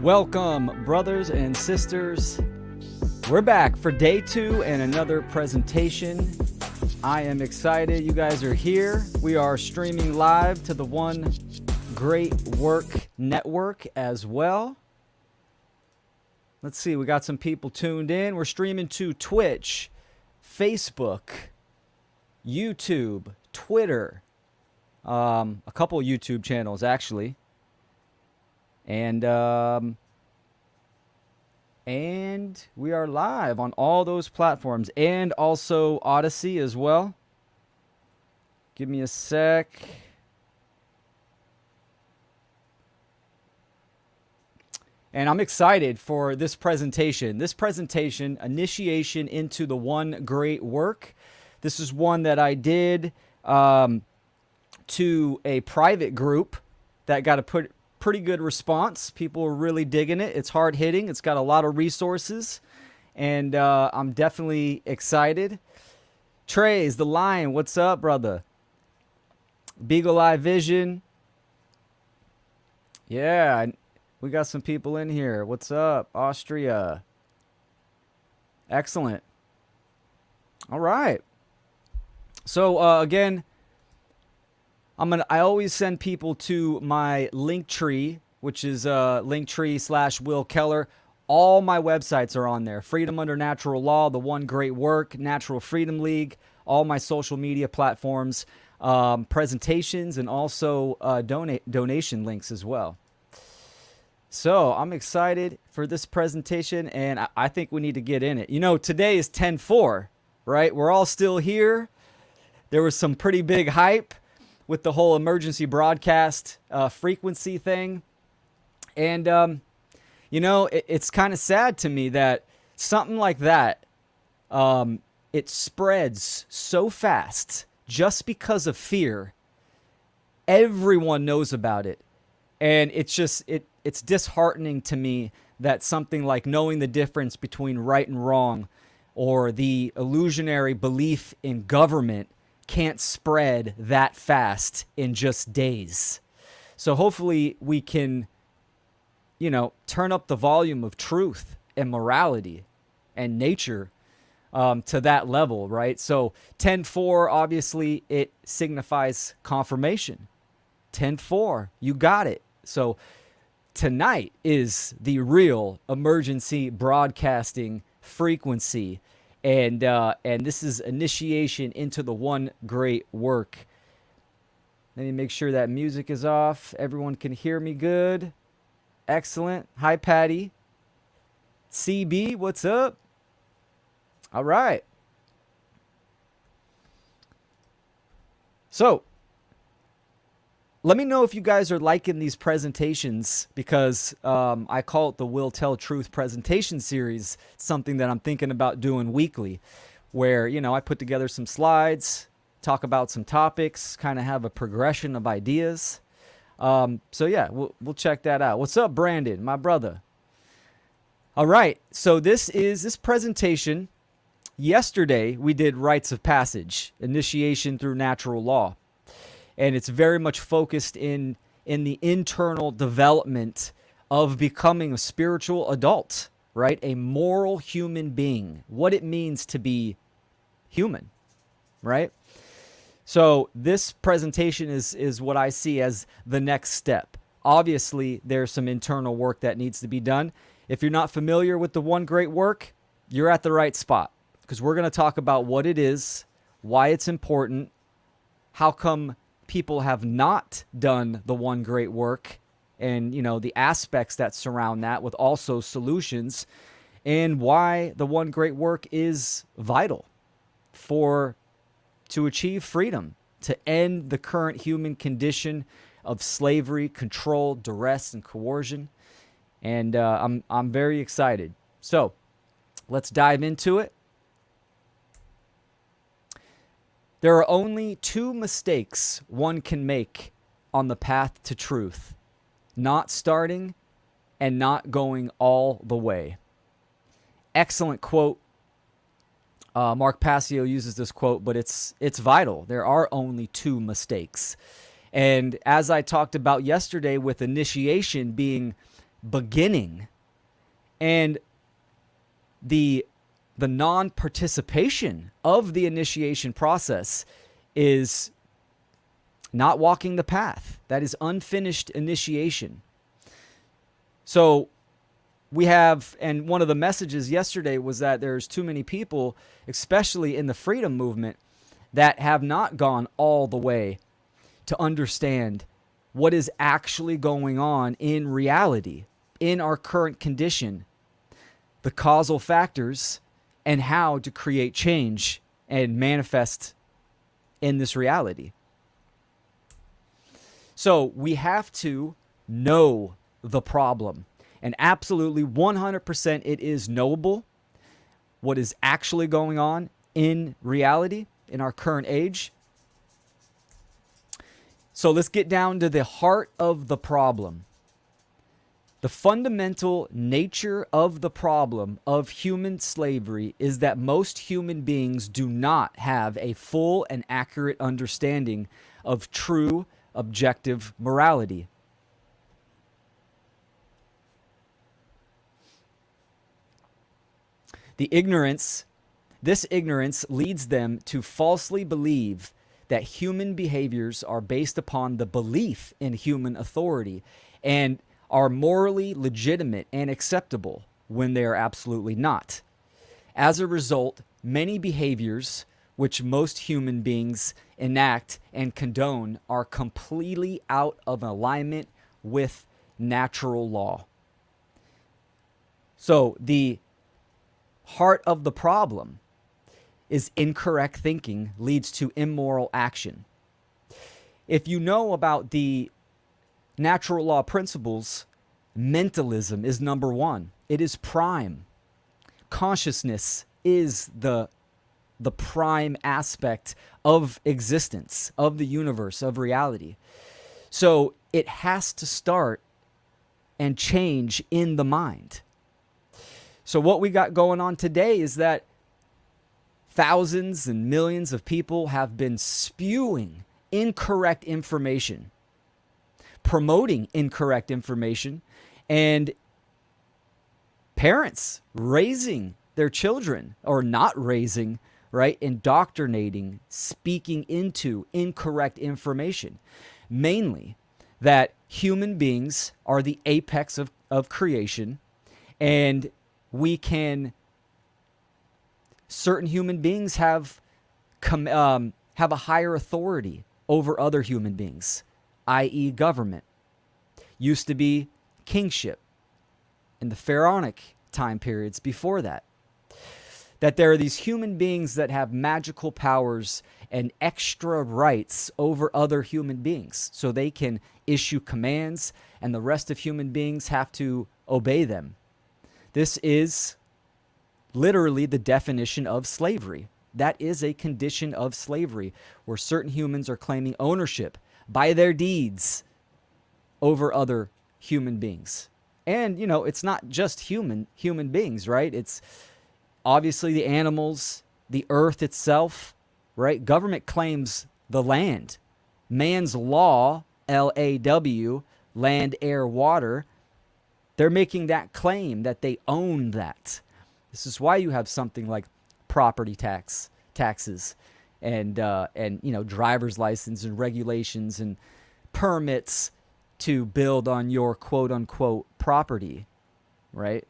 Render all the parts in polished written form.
Welcome, brothers and sisters. We're back for day 2 and another presentation. I am excited you guys are here. We are streaming live to the One Great Work Network as well. Let's see, we got some people tuned in. We're streaming to Twitch, Facebook, YouTube, Twitter, a couple YouTube channels actually. And we are live on all those platforms and also Odyssey as well. Give me a sec. And I'm excited for this presentation. This presentation, Initiation into the One Great Work. This is one that I did to a private group that got a pretty good response. People are really digging it. It's hard hitting. It's got a lot of resources. And I'm definitely excited. Trey's the Lion. What's up, brother? Beagle Eye Vision. Yeah, we got some people in here. What's up, Austria? Excellent. All right. So again, I always send people to my Linktree, which is Linktree/Will Keller. All my websites are on there. Freedom Under Natural Law, The One Great Work, Natural Freedom League, all my social media platforms, presentations, and also donation links as well. So I'm excited for this presentation, and I think we need to get in it. You know, today is 10/4, right? We're all still here. There was some pretty big hype with the whole emergency broadcast frequency thing. And, you know, it's kind of sad to me that something like that, it spreads so fast just because of fear. Everyone knows about it. And it's just, it's disheartening to me that something like knowing the difference between right and wrong or the illusionary belief in government can't spread that fast in just days. So hopefully we can, you know, turn up the volume of truth and morality and nature to that level, right? So 10/4, obviously, it signifies confirmation. 10/4, you got it. So tonight is the real emergency broadcasting frequency. And this is initiation into the One Great Work. Let me make sure that music is off. Everyone can hear me good. Excellent. Hi, Patty. CB, what's up? All right. So, let me know if you guys are liking these presentations because I call it the Will Tell Truth presentation series. It's something that I'm thinking about doing weekly where, you know, I put together some slides, talk about some topics, kind of have a progression of ideas. So yeah, we'll check that out. What's up, Brandon, my brother? All right, so this presentation. Yesterday, we did rites of passage, initiation through natural law. And it's very much focused in the internal development of becoming a spiritual adult, right? A moral human being, what it means to be human, right? So this presentation is what I see as the next step. Obviously, there's some internal work that needs to be done. If you're not familiar with the One Great Work, you're at the right spot because we're going to talk about what it is, why it's important, how come people have not done the One Great Work, and you know the aspects that surround that with also solutions, and why the One Great Work is vital to achieve freedom, to end the current human condition of slavery, control, duress, and coercion. And I'm very excited. So let's dive into it. There are only 2 mistakes one can make on the path to truth: not starting and not going all the way. Excellent quote. Mark Passio uses this quote, but it's vital. There are only 2 mistakes. And as I talked about yesterday with initiation being beginning, and the non-participation of the initiation process is not walking the path. That is unfinished initiation. So we have, and one of the messages yesterday was that there's too many people, especially in the freedom movement, that have not gone all the way to understand what is actually going on in reality, in our current condition, the causal factors, and how to create change and manifest in this reality. So we have to know the problem. And absolutely 100% it is knowable what is actually going on in reality in our current age. So let's get down to the heart of the problem. The fundamental nature of the problem of human slavery is that most human beings do not have a full and accurate understanding of true objective morality. This ignorance leads them to falsely believe that human behaviors are based upon the belief in human authority and are morally legitimate and acceptable when they are absolutely not. As a result, many behaviors which most human beings enact and condone are completely out of alignment with natural law. So the heart of the problem is incorrect thinking leads to immoral action. If you know about the natural law principles, mentalism is number one. It is prime. Consciousness is the prime aspect of existence, of the universe, of reality. So it has to start and change in the mind. So what we got going on today is that thousands and millions of people have been spewing incorrect information, promoting incorrect information, and parents raising their children, or not raising, right? Indoctrinating, speaking into incorrect information. Mainly that human beings are the apex of creation, and certain human beings have a higher authority over other human beings, i.e. government. Used to be kingship in the pharaonic time periods before that. That there are these human beings that have magical powers and extra rights over other human beings. So they can issue commands and the rest of human beings have to obey them. This is literally the definition of slavery. That is a condition of slavery where certain humans are claiming ownership by their deeds over other human beings. And, it's not just human beings, right? It's obviously the animals, the earth itself, right? Government claims the land. Man's law, LAW, land, air, water, they're making that claim that they own that. This is why you have something like property taxes and driver's license and regulations and permits to build on your quote unquote property, right?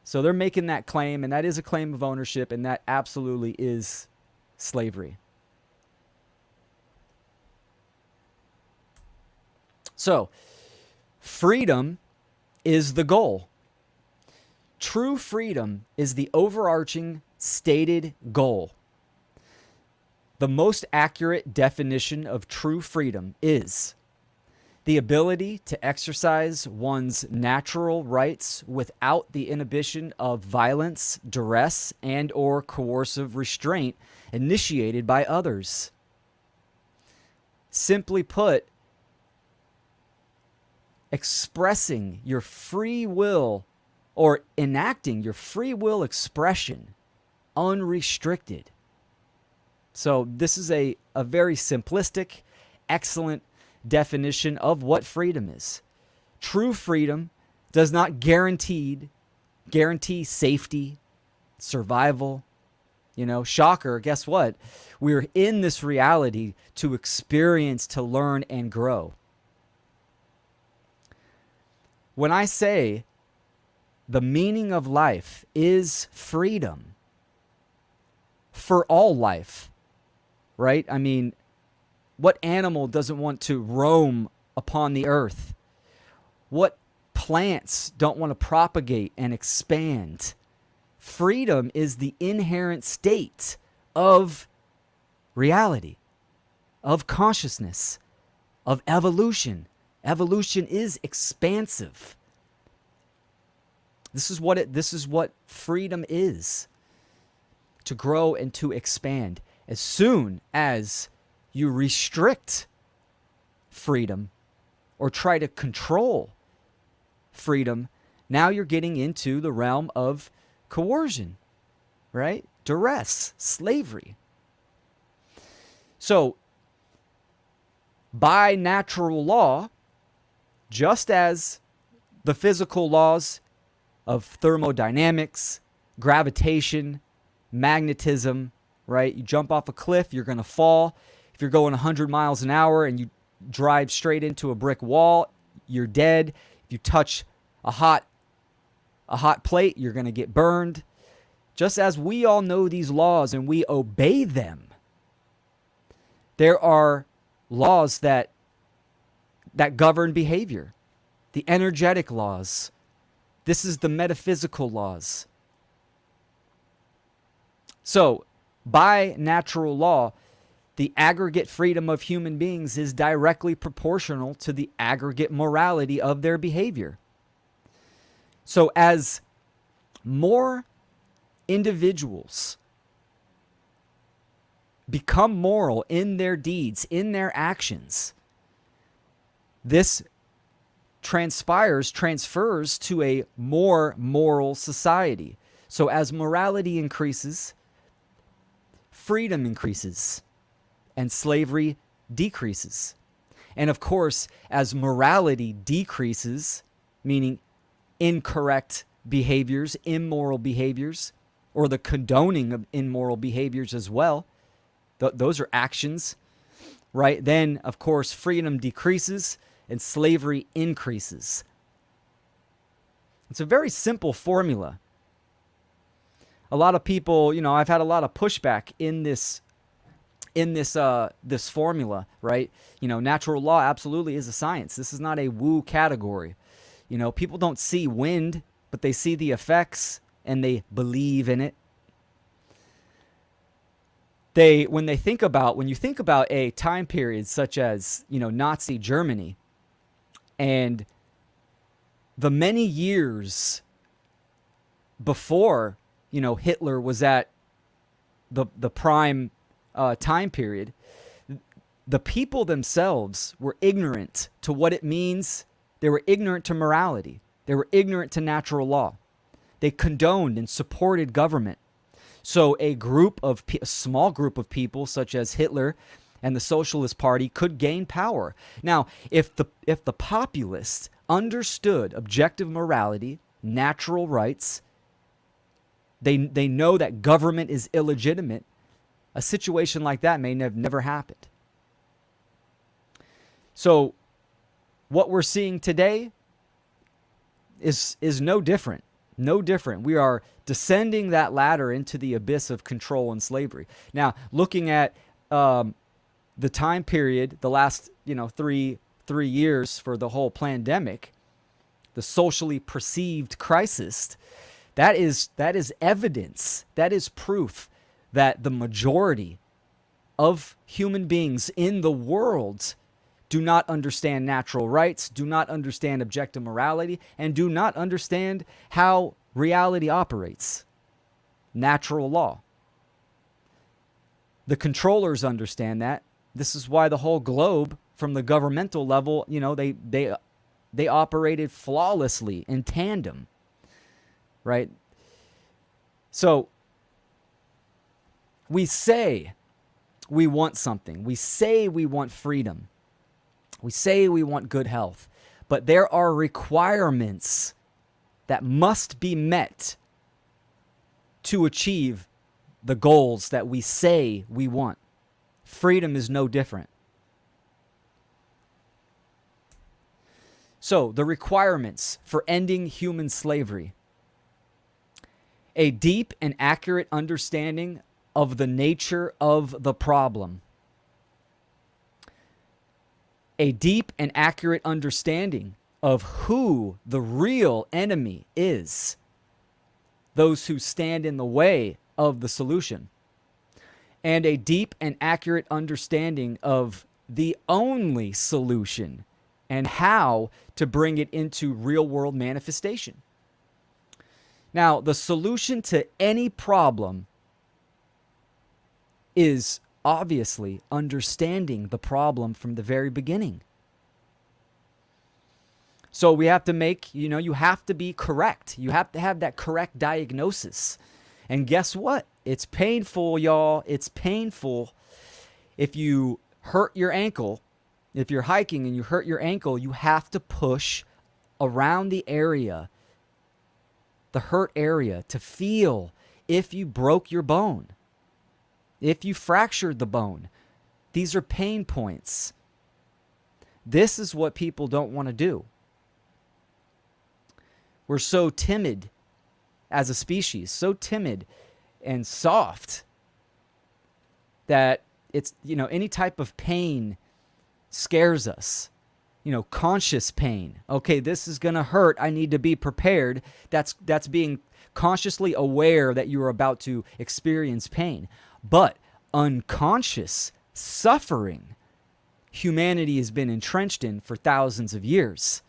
So they're making that claim, and that is a claim of ownership, and that absolutely is slavery. So freedom is the goal. True freedom is the overarching stated goal. The most accurate definition of true freedom is the ability to exercise one's natural rights without the inhibition of violence, duress, and/or coercive restraint initiated by others. Simply put, expressing your free will or enacting your free will expression unrestricted. So this is a very simplistic, excellent definition of what freedom is. True freedom does not guarantee safety, survival. Shocker, guess what? We're in this reality to experience, to learn, and grow. When I say the meaning of life is freedom for all life, right? I mean, what animal doesn't want to roam upon the earth? What plants don't want to propagate and expand? Freedom is the inherent state of reality, of consciousness, of evolution. Evolution is expansive. This is what freedom is. To grow and to expand. As soon as you restrict freedom or try to control freedom, now you're getting into the realm of coercion, right? Duress, slavery. So, by natural law, just as the physical laws of thermodynamics, gravitation, magnetism, right? You jump off a cliff, you're going to fall. If you're going 100 miles an hour and you drive straight into a brick wall, you're dead. If you touch a hot plate, you're going to get burned. Just as we all know these laws and we obey them, there are laws that govern behavior. The energetic laws. This is the metaphysical laws. So, by natural law, the aggregate freedom of human beings is directly proportional to the aggregate morality of their behavior. So, as more individuals become moral in their deeds, in their actions, this transfers to a more moral society. So as morality increases, freedom increases, and slavery decreases. And of course, as morality decreases, meaning incorrect behaviors, immoral behaviors, or the condoning of immoral behaviors as well, those are actions, right? Then, of course, freedom decreases and slavery increases. It's a very simple formula. A lot of people, I've had a lot of pushback in this formula, right? Natural law absolutely is a science. This is not a woo category. People don't see wind, but they see the effects and they believe in it. When you think about a time period such as, Nazi Germany, and the many years before, Hitler was at the prime time period, the people themselves were ignorant to what it means. They were ignorant to morality. They were ignorant to natural law. They condoned and supported government. So a small group of people, such as Hitler and the Socialist Party, could gain power. Now, if the populace understood objective morality, natural rights, they know that government is illegitimate, a situation like that may have never happened. So what we're seeing today is no different. No different. We are descending that ladder into the abyss of control and slavery. Now, looking at the time period, the last 3 years for the whole pandemic, the socially perceived crisis, that is evidence, that is proof that the majority of human beings in the world do not understand natural rights, do not understand objective morality, and do not understand how reality operates. Natural law. The controllers understand that. This is why the whole globe, from the governmental level, they operated flawlessly in tandem, right? So we say we want something. We say we want freedom. We say we want good health. But there are requirements that must be met to achieve the goals that we say we want. Freedom is no different. So, the requirements for ending human slavery: a deep and accurate understanding of the nature of the problem. A deep and accurate understanding of who the real enemy is, those who stand in the way of the solution. And a deep and accurate understanding of the only solution and how to bring it into real-world manifestation. Now, the solution to any problem is obviously understanding the problem from the very beginning. So we have to make, you have to be correct. You have to have that correct diagnosis. And guess what? It's painful, y'all. It's painful. If you hurt your ankle, if you're hiking and you hurt your ankle, you have to push around the area, the hurt area, to feel if you broke your bone, if you fractured the bone. These are pain points. This is what people don't want to do. We're so timid as a species, so timid and soft that it's, any type of pain scares us. Conscious pain. Okay, this is going to hurt. I need to be prepared. That's being consciously aware that you are about to experience pain. But unconscious suffering, humanity has been entrenched in for thousands of years.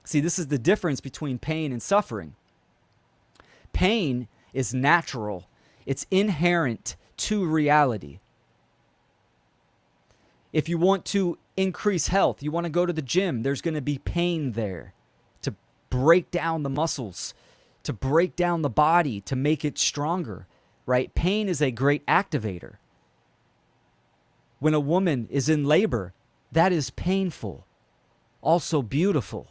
See, this is the difference between pain and suffering. Pain is natural. It's inherent to reality. If you want to increase health, you want to go to the gym, there's going to be pain there to break down the muscles, to break down the body, to make it stronger, right? Pain is a great activator. When a woman is in labor, that is painful, also beautiful,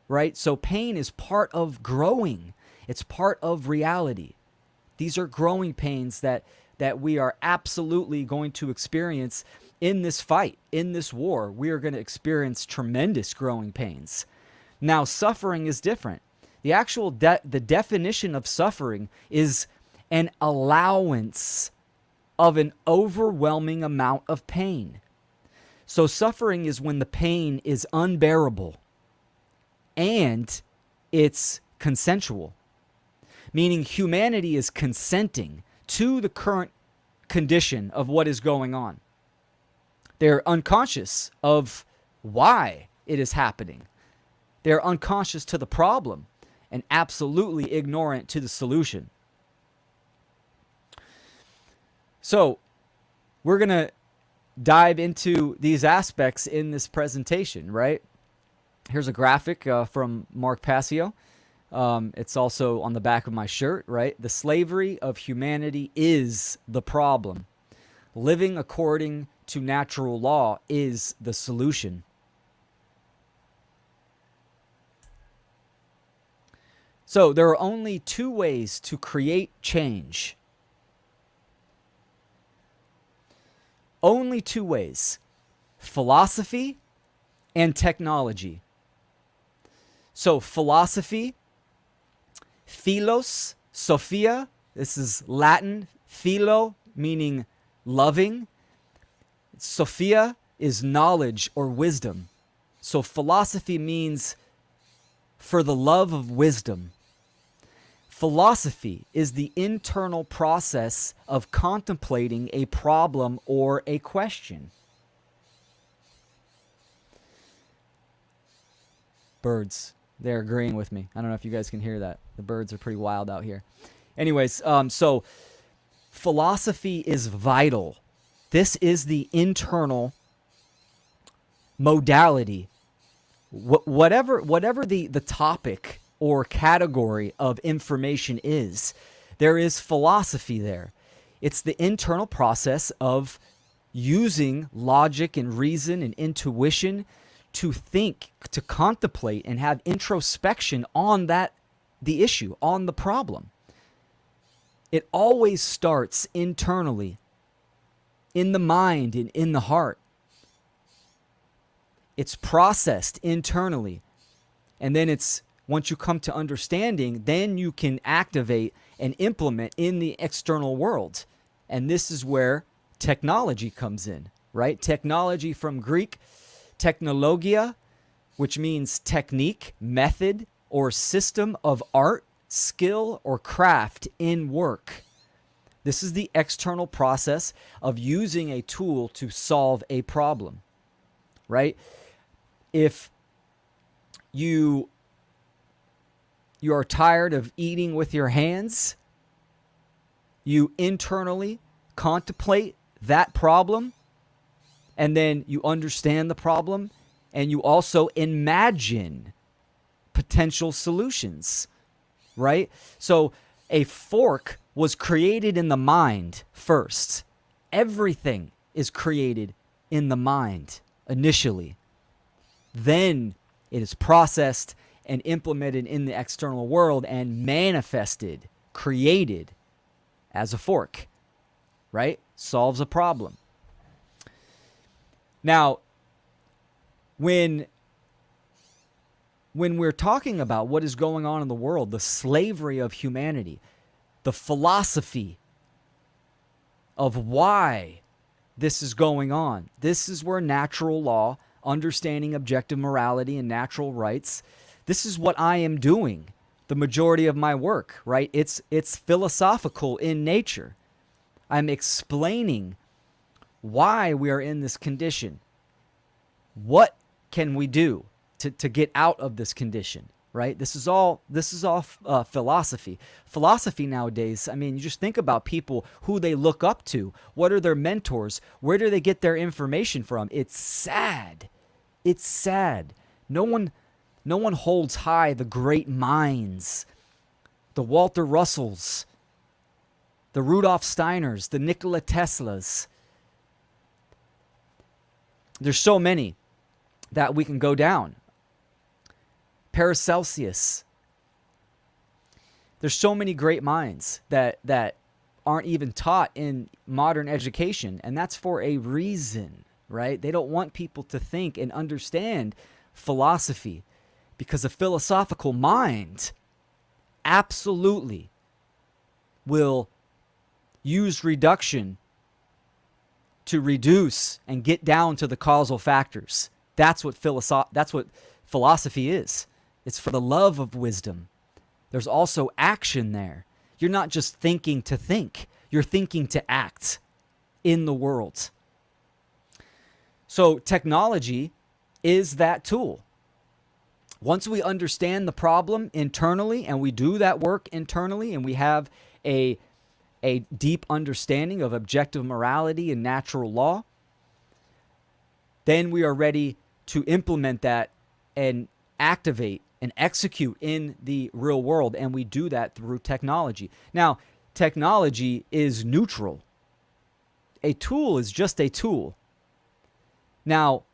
right? So pain is part of growing. It's part of reality. These are growing pains that we are absolutely going to experience in this fight, in this war. We are going to experience tremendous growing pains. Now, suffering is different. The actual the definition of suffering is an allowance of an overwhelming amount of pain. So suffering is when the pain is unbearable and it's consensual, meaning humanity is consenting to the current condition of what is going on. They're unconscious of why it is happening. They're unconscious to the problem and absolutely ignorant to the solution. So we're going to dive into these aspects in this presentation, right? Here's a graphic from Mark Passio. It's also on the back of my shirt, right? The slavery of humanity is the problem. Living according to natural law is the solution. So there are only two ways to create change. Only two ways: philosophy and technology. So philosophy, philos, sophia, this is Latin, philo meaning loving. Sophia is knowledge or wisdom. So philosophy means for the love of wisdom. Philosophy is the internal process of contemplating a problem or a question. Birds, they're agreeing with me. I don't know if you guys can hear that. The birds are pretty wild out here. Anyways, so philosophy is vital. This is the internal modality. Whatever the topic or category of information is, there is philosophy there. It's the internal process of using logic and reason and intuition to think, to contemplate, and have introspection on that the issue, on the problem. It always starts internally, in the mind and in the heart. It's processed internally. And then once you come to understanding, then you can activate and implement in the external world. And this is where technology comes in, right? Technology from Greek, technologia, which means technique, method, or system of art, skill, or craft in work. This is the external process of using a tool to solve a problem, right? If you are tired of eating with your hands, you internally contemplate that problem, and then you understand the problem, and you also imagine potential solutions, right? So a fork was created in the mind first. Everything is created in the mind initially. Then it is processed and implemented in the external world and manifested, created as a fork, right? Solves a problem. Now, when we're talking about what is going on in the world, the slavery of humanity, the philosophy of why this is going on, this is where natural law, understanding objective morality and natural rights, this is what I am doing the majority of my work, right? It's philosophical in nature. I'm explaining why we are in this condition. What can we do to get out of this condition, right? This is all philosophy. Philosophy nowadays, I mean, you just think about people who they look up to. What are their mentors? Where do they get their information from? It's sad. It's sad. No one holds high the great minds, the Walter Russells, the Rudolf Steiners, the Nikola Teslas. There's so many that we can go down. Paracelsus. There's so many great minds that aren't even taught in modern education, and that's for a reason, right? They don't want people to think and understand philosophy, because a philosophical mind absolutely will use reduction to reduce and get down to the causal factors. That's what philosophy is. It's for the love of wisdom. There's also action there. You're not just thinking to think. You're thinking to act in the world. So technology is that tool. Once we understand the problem internally and we do that work internally and we have a deep understanding of objective morality and natural law, then we are ready to implement that and activate and execute in the real world, and we do that through technology. Now, technology is neutral. A tool is just a tool. Now,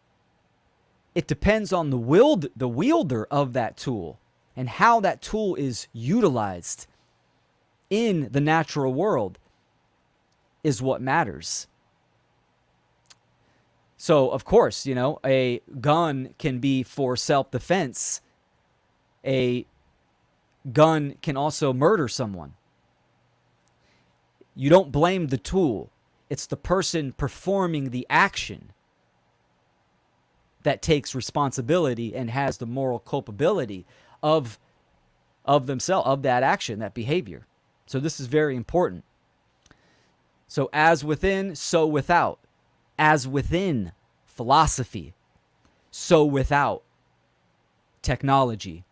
it depends on the wielder of that tool and how that tool is utilized in the natural world is what matters. So, of course, a gun can be for self-defense. A gun can also murder someone. You don't blame the tool. It's the person performing the action that takes responsibility and has the moral culpability of themselves, of that action, that behavior. So this is very important. So as within, so without. As within philosophy, so without technology.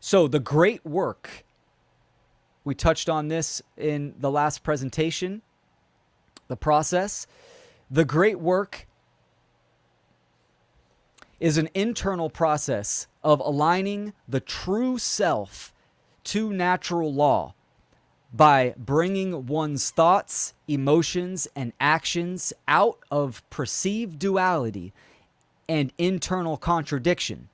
So the great work, we touched on this in the last presentation, the process. The great work is an internal process of aligning the true self to natural law by bringing one's thoughts, emotions, and actions out of perceived duality and internal contradiction.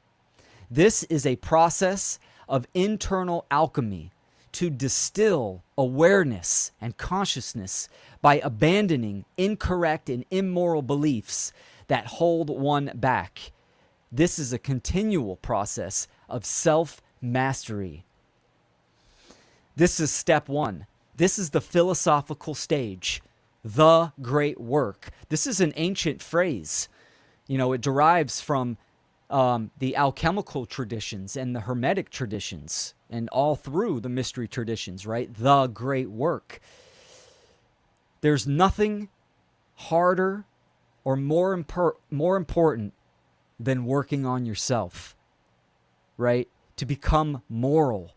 This is a process of internal alchemy to distill awareness and consciousness by abandoning incorrect and immoral beliefs that hold one back. This is a continual process of self-mastery. This is step one. This is the philosophical stage, the great work. This is an ancient phrase. It derives from the alchemical traditions and the Hermetic traditions and all through the mystery traditions, right? The great work. There's nothing harder or more important than working on yourself, right? To become moral,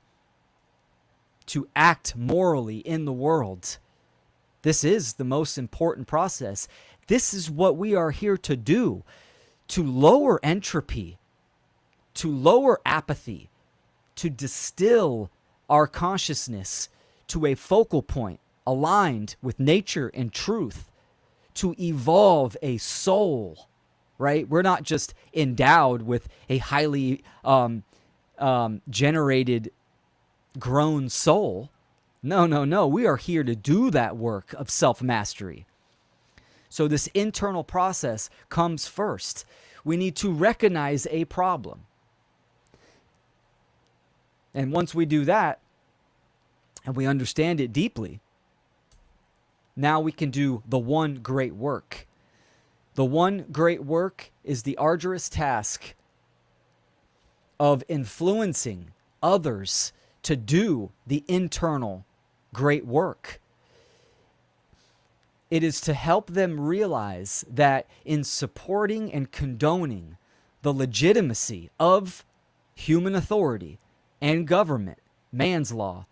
to act morally in the world. This is the most important process. This is what we are here to do, to lower entropy, to lower apathy, to distill our consciousness to a focal point aligned with nature and truth, to evolve a soul, right? We're not just endowed with a highly generated, grown soul. No. We are here to do that work of self-mastery. So this internal process comes first. We need to recognize a problem. And once we do that, and we understand it deeply, now we can do the one great work. The one great work is the arduous task of influencing others to do the internal great work. It is to help them realize that in supporting and condoning the legitimacy of human authority and government, man's law,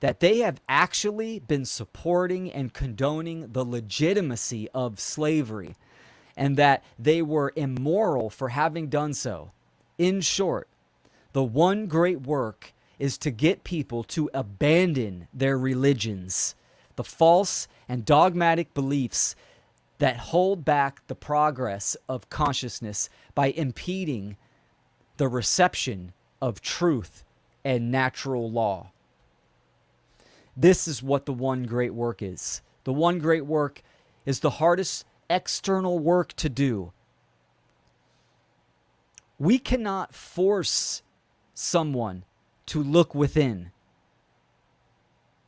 that they have actually been supporting and condoning the legitimacy of slavery, and that they were immoral for having done so. In short, the one great work is to get people to abandon their religions, the false and dogmatic beliefs that hold back the progress of consciousness by impeding the reception of truth and natural law. This is what the one great work is. The one great work is the hardest external work to do. We cannot force someone to look within,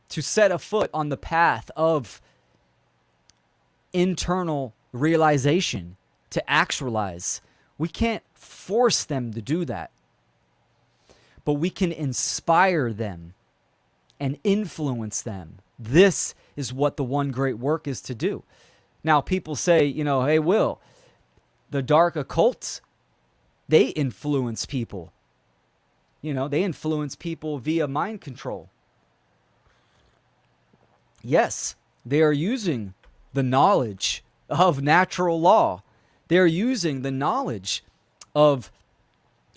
to set a foot on the path of internal realization, to actualize. We can't force them to do that. But we can inspire them and influence them. This is what the one great work is to do. Now, people say, hey, Will, the dark occults, they influence people. They influence people via mind control. Yes, they are using the knowledge of natural law. They are using the knowledge of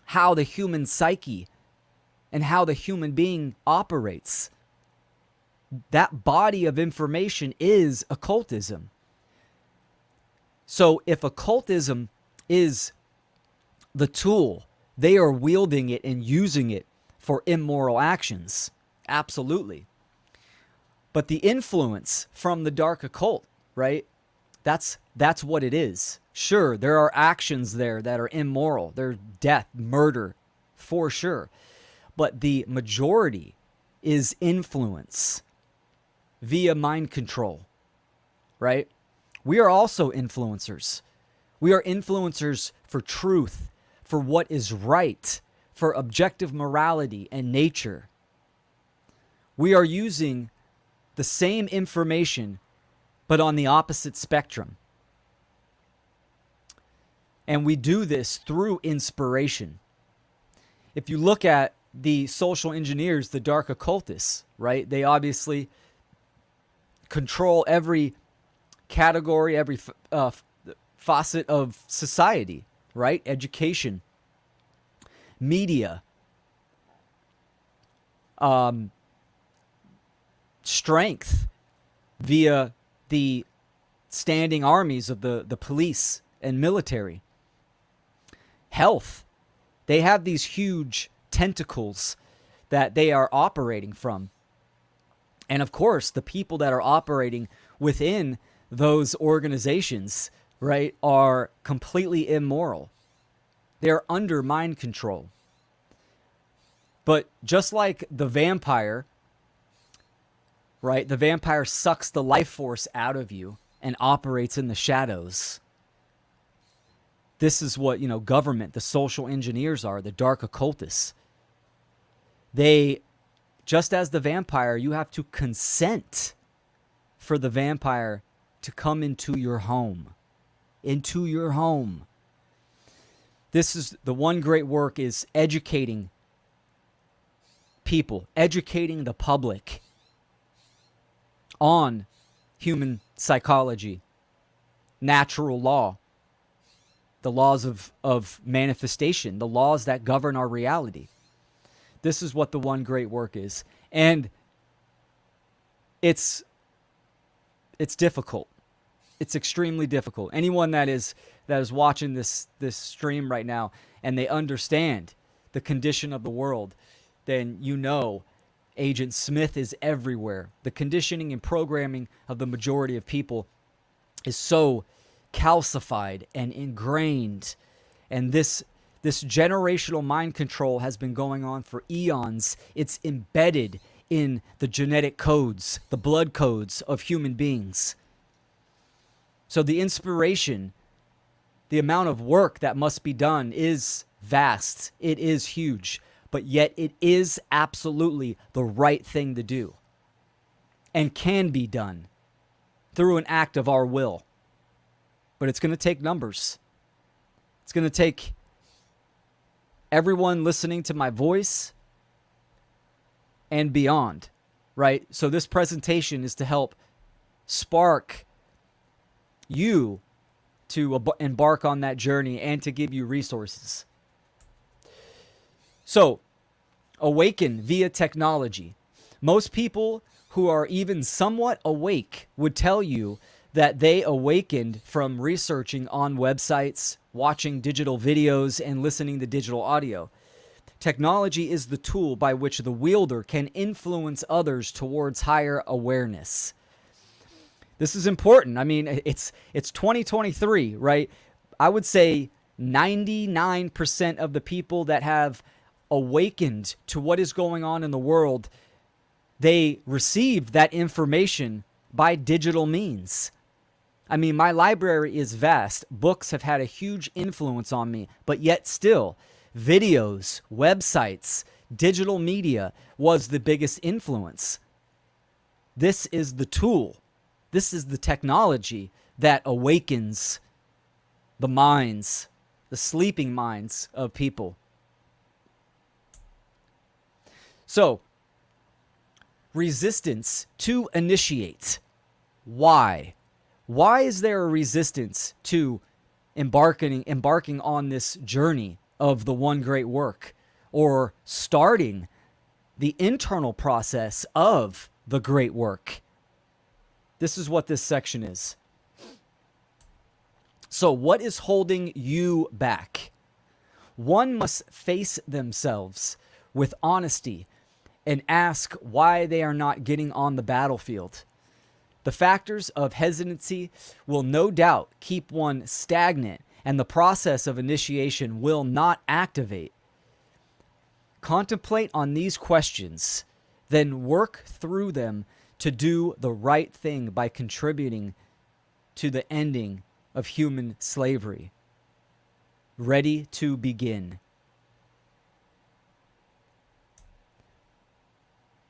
how the human psyche and how the human being operates. That body of information is occultism. So if occultism is the tool, they are wielding it and using it for immoral actions. Absolutely. But the influence from the dark occult, right? That's what it is. Sure, there are actions there that are immoral. There's death, murder, for sure. But the majority is influence via mind control, right? We are also influencers. We are influencers for truth, for what is right, for objective morality and nature. We are using the same information, but on the opposite spectrum. And we do this through inspiration. If you look at the social engineers, the dark occultists, right? They obviously control every category, every facet of society, right? Education, media, strength via the standing armies of the police and military. health. They have these huge tentacles that they are operating from. And of course, the people that are operating within those organizations, right, are completely immoral. They're under mind control. But just like the vampire, right, the vampire sucks the life force out of you and operates in the shadows. This is what, government, the social engineers are, the dark occultists. They, just as the vampire, you have to consent for the vampire to come into your home. Into your home. This is the one great work, is educating people, educating the public on human psychology, natural law, the laws of manifestation, the laws that govern our reality. This is what the one great work is. And it's difficult. It's extremely difficult. Anyone that is watching this stream right now and they understand the condition of the world, then Agent Smith is everywhere. The conditioning and programming of the majority of people is so calcified and ingrained. And this generational mind control has been going on for eons. It's embedded in the genetic codes, the blood codes of human beings. So the inspiration, the amount of work that must be done is vast. It is huge. But yet it is absolutely the right thing to do and can be done through an act of our will. But it's going to take numbers. It's going to take everyone listening to my voice and beyond, right? So this presentation is to help spark you to embark on that journey and to give you resources. So, awaken via technology. Most people who are even somewhat awake would tell you that they awakened from researching on websites, watching digital videos, and listening to digital audio. Technology is the tool by which the wielder can influence others towards higher awareness. This is important. I mean, it's 2023, right? I would say 99% of the people that have awakened to what is going on in the world, they received that information by digital means. I mean, my library is vast. Books have had a huge influence on me, but yet still, videos, websites, digital media was the biggest influence. This is the tool. This is the technology that awakens the minds, the sleeping minds of people. So, resistance to initiate. Why? Why is there a resistance to embarking on this journey of the one great work, or starting the internal process of the great work? This is what this section is. So, what is holding you back? One must face themselves with honesty and ask why they are not getting on the battlefield. The factors of hesitancy will no doubt keep one stagnant, and the process of initiation will not activate. Contemplate on these questions, then work through them to do the right thing by contributing to the ending of human slavery. Ready to begin.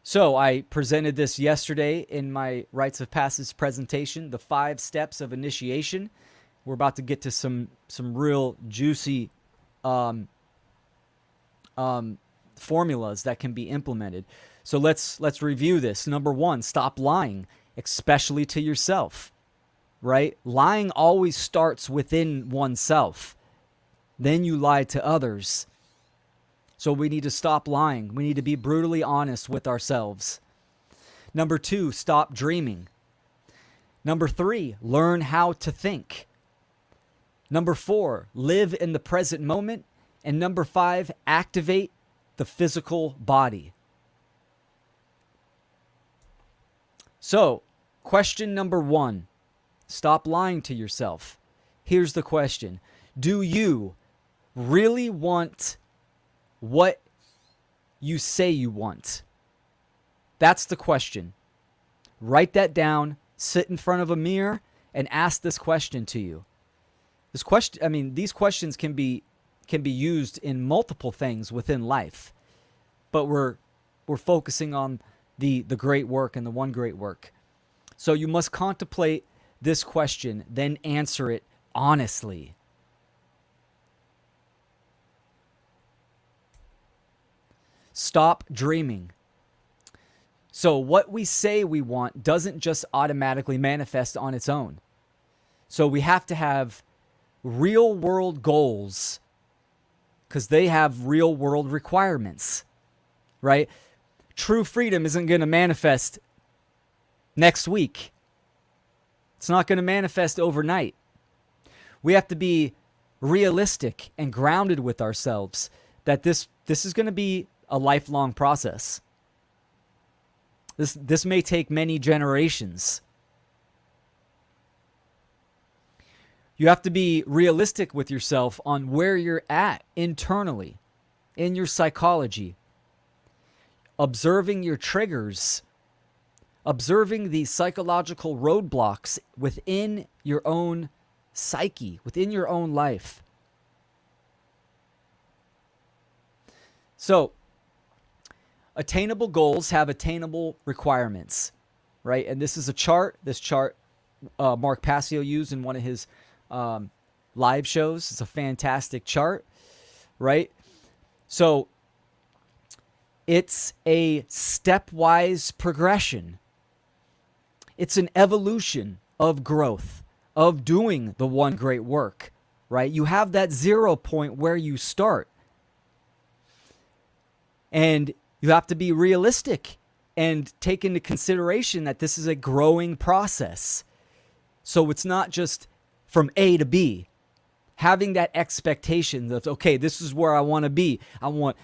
So I presented this yesterday in my Rites of Passage presentation, the 5 steps of initiation. We're about to get to some real juicy formulas that can be implemented. So let's review this. Number 1, stop lying, especially to yourself, right? Lying always starts within oneself. Then you lie to others. So we need to stop lying. We need to be brutally honest with ourselves. Number 2, stop dreaming. Number 3, learn how to think. Number 4, live in the present moment And number 5, activate the physical body. So, question number 1, stop lying to yourself. Here's the question. Do you really want what you say you want? That's the question. Write that down, sit in front of a mirror, and ask this question to you. These questions can be used in multiple things within life, but we're focusing on the great work and the one great work. So you must contemplate this question, then answer it honestly. Stop dreaming. So what we say we want doesn't just automatically manifest on its own. So we have to have real world goals because they have real world requirements, right? True freedom isn't going to manifest next week. It's not going to manifest overnight. We have to be realistic and grounded with ourselves that this is going to be a lifelong process. This may take many generations. You have to be realistic with yourself on where you're at internally, in your psychology, observing your triggers, observing the psychological roadblocks within your own psyche, within your own life. So, attainable goals have attainable requirements, right? And this is a chart. This chart Mark Passio used in one of his live shows. It's a fantastic chart, right? So it's a stepwise progression. It's an evolution of growth, of doing the one great work, right? You have that 0 point where you start. And you have to be realistic and take into consideration that this is a growing process. So it's not just from A to B. Having that expectation that, okay, this is where I want to be. I want,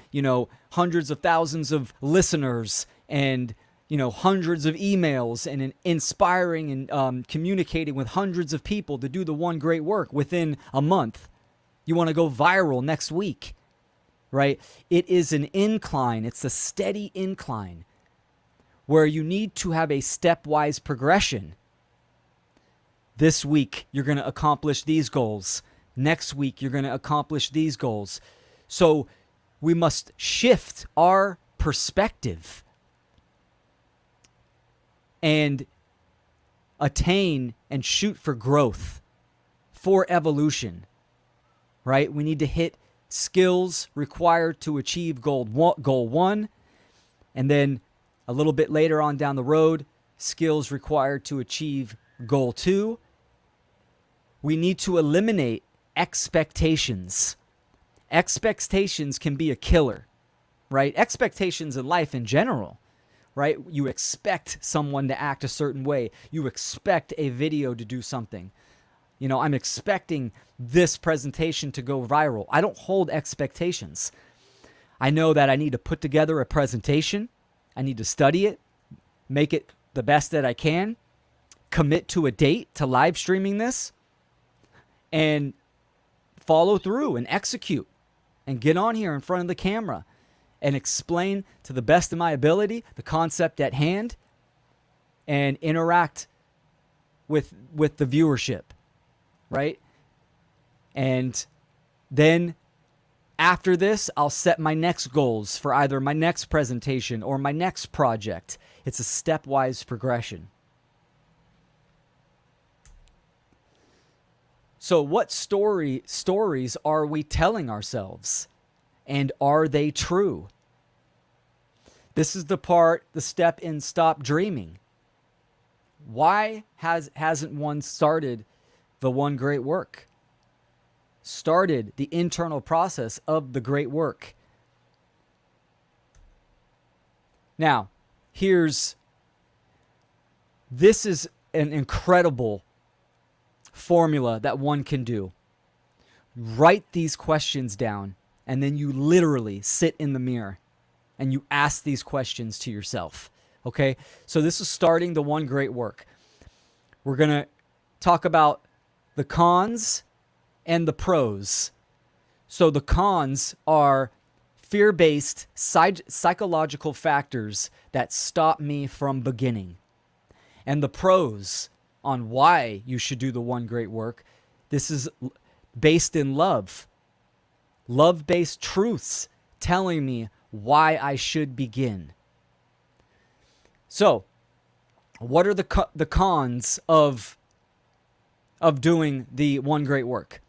hundreds of thousands of listeners and, hundreds of emails and inspiring and communicating with hundreds of people to do the one great work within a month. You want to go viral next week. Right? It is an incline. It's a steady incline where you need to have a stepwise progression. This week, you're going to accomplish these goals. Next week, you're going to accomplish these goals. So we must shift our perspective and attain and shoot for growth, for evolution, right? We need to hit skills required to achieve goal 1, and then a little bit later on down the road, skills required to achieve goal 2. We need to eliminate expectations. Expectations can be a killer, right? Expectations in life in general, right? You expect someone to act a certain way. You expect a video to do something. I'm expecting this presentation to go viral. I don't hold expectations. I know that I need to put together a presentation. I need to study it, make it the best that I can, commit to a date to live streaming this, and follow through and execute and get on here in front of the camera and explain to the best of my ability the concept at hand and interact with the viewership. Right? And then after this, I'll set my next goals for either my next presentation or my next project. It's a stepwise progression. So what stories are we telling ourselves? And are they true? This is the step in stop dreaming. Why hasn't one started the one great work? Started the internal process of the great work. Now, this is an incredible formula that one can do. Write these questions down and then you literally sit in the mirror and you ask these questions to yourself. Okay? So this is starting the one great work. We're going to talk about the cons and the pros. So the cons are fear-based psychological factors that stop me from beginning. And the pros on why you should do the one great work, this is based in love. Love-based truths telling me why I should begin. So, what are the cons of doing the one great work?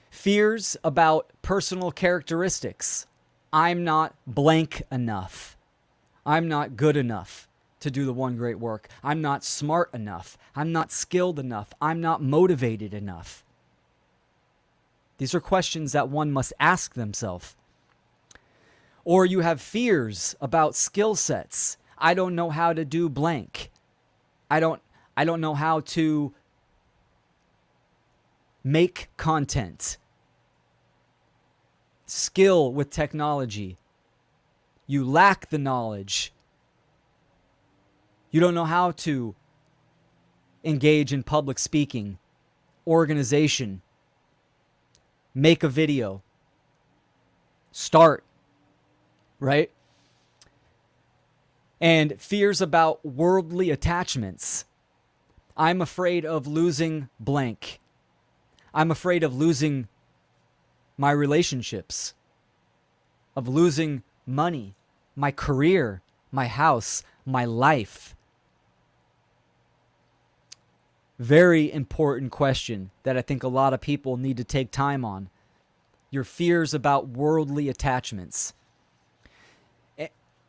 Fears about personal characteristics. I'm not blank enough. I'm not good enough to do the one great work. I'm not smart enough. I'm not skilled enough. I'm not motivated enough. These are questions that one must ask themselves. Or you have fears about skill sets. I don't know how to do blank. I don't know how to make content. Skill with technology. You lack the knowledge. You don't know how to engage in public speaking, organization, make a video, start, right? And fears about worldly attachments. I'm afraid of losing blank. I'm afraid of losing my relationships, of losing money, my career, my house, my life. Very important question that I think a lot of people need to take time on. Your fears about worldly attachments.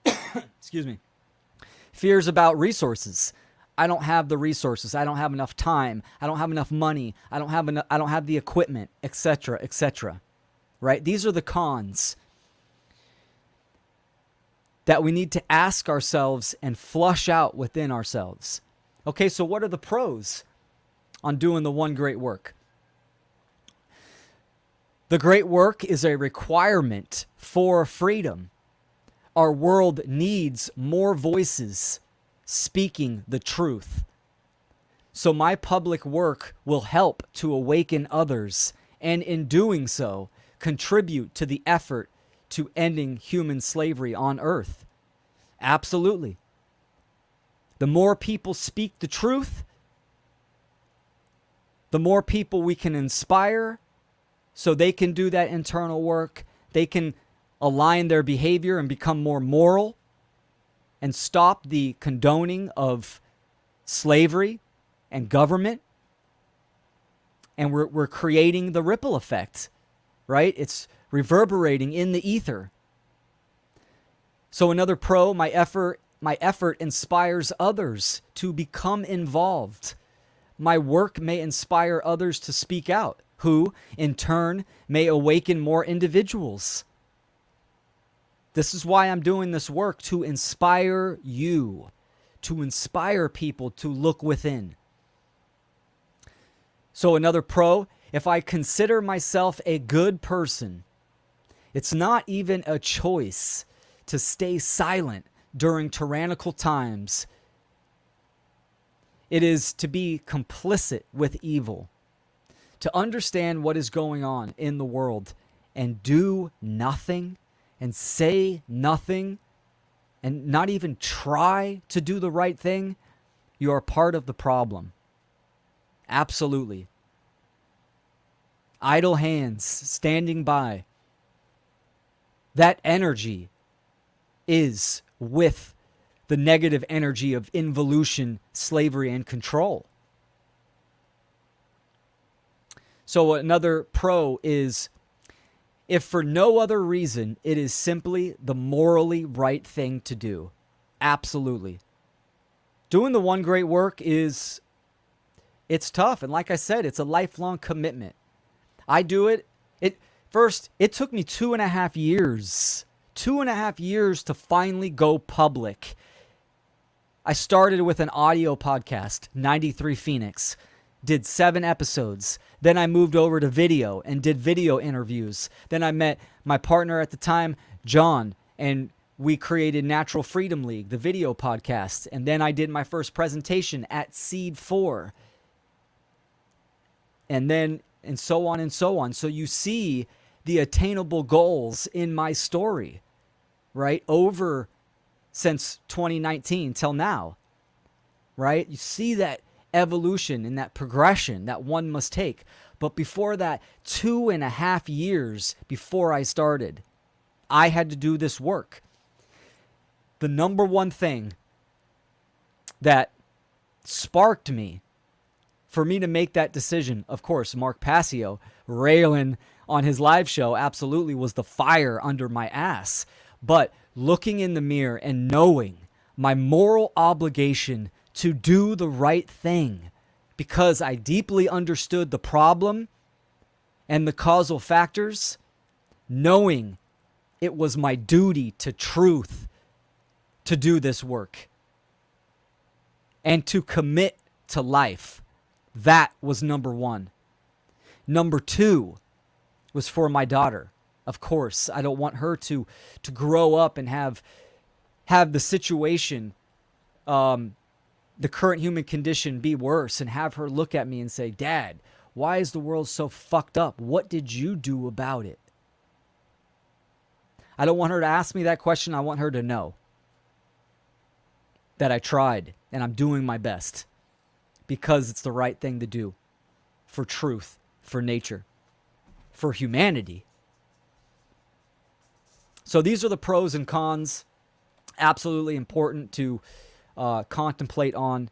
Excuse me. Fears about resources. I don't have the resources. I don't have enough time. I don't have enough money. I don't have the equipment, etc., etc. Right? These are the cons that we need to ask ourselves and flush out within ourselves. Okay, so what are the pros on doing the one great work? The great work is a requirement for freedom. Our world needs more voices speaking the truth. So my public work will help to awaken others, and in doing so, contribute to the effort to ending human slavery on earth. Absolutely. The more people speak the truth, the more people we can inspire so they can do that internal work. They can align their behavior and become more moral and stop the condoning of slavery and government. And we're creating the ripple effect, right? It's reverberating in the ether. So another pro, my effort inspires others to become involved. My work may inspire others to speak out, who, in turn, may awaken more individuals. This is why I'm doing this work, to inspire you, to inspire people to look within. So another pro, if I consider myself a good person, it's not even a choice to stay silent during tyrannical times. It is to be complicit with evil, to understand what is going on in the world and do nothing and say nothing and not even try to do the right thing. You are part of the problem. Absolutely. Idle hands standing by. That energy is with the negative energy of involution, slavery, and control. So another pro is, if for no other reason, it is simply the morally right thing to do. Absolutely. Doing the one great work it's tough. And like I said, it's a lifelong commitment. I do it. It took me 2.5 years. 2.5 years to finally go public. I started with an audio podcast, 93 Phoenix. did 7 episodes. Then I moved over to video and did video interviews. Then I met my partner at the time, John, and we created Natural Freedom League, the video podcast. And then I did my first presentation at Seed 4. And then, and so on and so on. So you see the attainable goals in my story, right? Over since 2019 till now, right? You see that evolution and that progression that one must take. But before that, 2.5 years before I started, I had to do this work. The number one thing that sparked me for me to make that decision, of course, Mark Passio railing on his live show absolutely was the fire under my ass. But looking in the mirror and knowing my moral obligation to do the right thing, because I deeply understood the problem and the causal factors, knowing it was my duty to truth to do this work and to commit to life. That was number one. Number two was for my daughter. Of course, I don't want her to grow up and have the situation, the current human condition be worse, and have her look at me and say, "Dad, why is the world so fucked up? What did you do about it?" I don't want her to ask me that question. I want her to know that I tried and I'm doing my best because it's the right thing to do for truth, for nature, for humanity. So these are the pros and cons. Absolutely important to contemplate on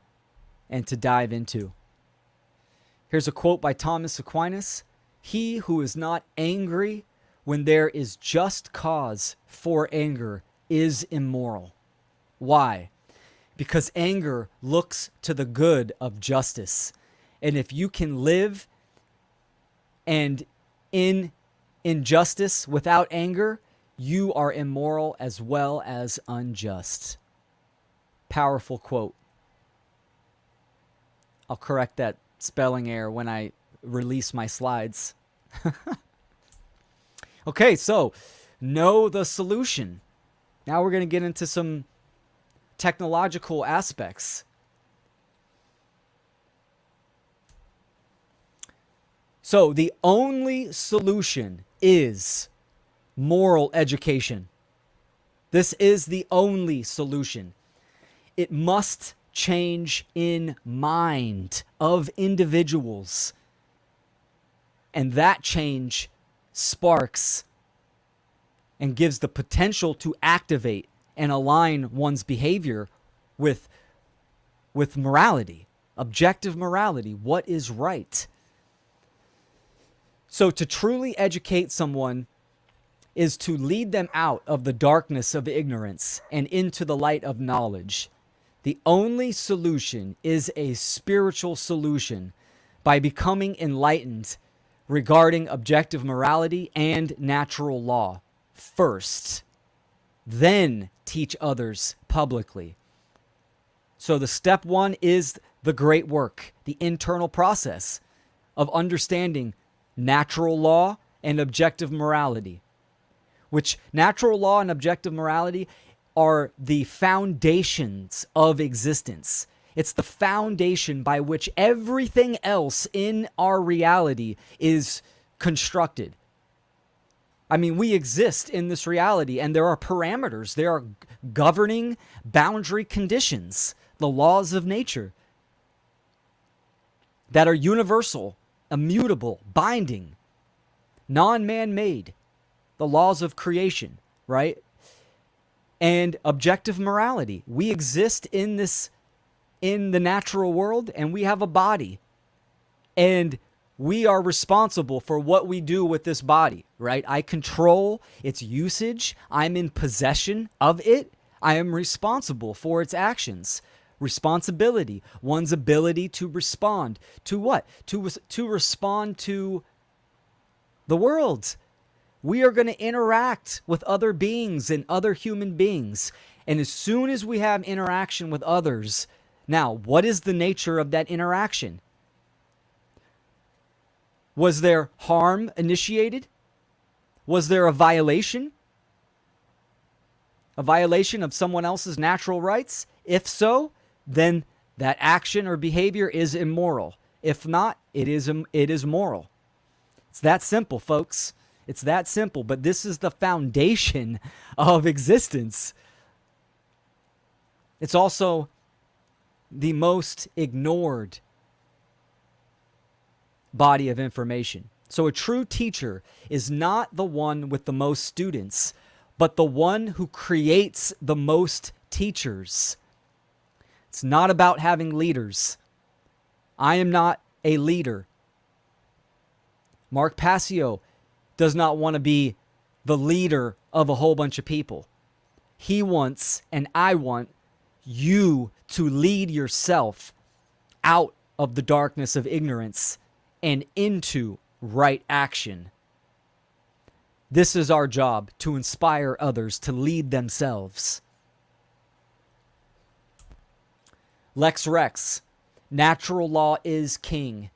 and to dive into. Here's a quote by Thomas Aquinas. "He who is not angry when there is just cause for anger is immoral." Why? Because anger looks to the good of justice. And if you can live and in injustice without anger, you are immoral as well as unjust. Powerful quote. I'll correct that spelling error when I release my slides. Okay, so know the solution. Now we're going to get into some technological aspects. So the only solution is moral education. This is the only solution. It must change in mind of individuals. And that change sparks and gives the potential to activate and align one's behavior with morality, objective morality, what is right. So to truly educate someone is to lead them out of the darkness of ignorance and into the light of knowledge. The only solution is a spiritual solution by becoming enlightened regarding objective morality and natural law first. Then teach others publicly. So the step one is the great work, the internal process of understanding natural law and objective morality, which natural law and objective morality are the foundations of existence. It's the foundation by which everything else in our reality is constructed. I mean, we exist in this reality, and there are parameters. There are governing boundary conditions, the laws of nature that are universal, immutable, binding, non-man-made, the laws of creation, right? And objective morality. We exist in the natural world, and we have a body, and we are responsible for what we do with this body, right? I control its usage. I'm in possession of it. I am responsible for its actions. Responsibility, one's ability to respond to what? To respond to the world. We are going to interact with other beings and other human beings. And as soon as we have interaction with others, now, what is the nature of that interaction? Was there harm initiated? Was there a violation? A violation of someone else's natural rights? If so, then that action or behavior is immoral. If not, it is moral. It's that simple, folks. It's that simple, but this is the foundation of existence. It's also the most ignored body of information. So a true teacher is not the one with the most students, but the one who creates the most teachers. It's not about having leaders. I am not a leader. Mark Passio does not want to be the leader of a whole bunch of people. He wants, and I want, you to lead yourself out of the darkness of ignorance and into right action. This is our job, to inspire others to lead themselves. Lex Rex, natural law is king.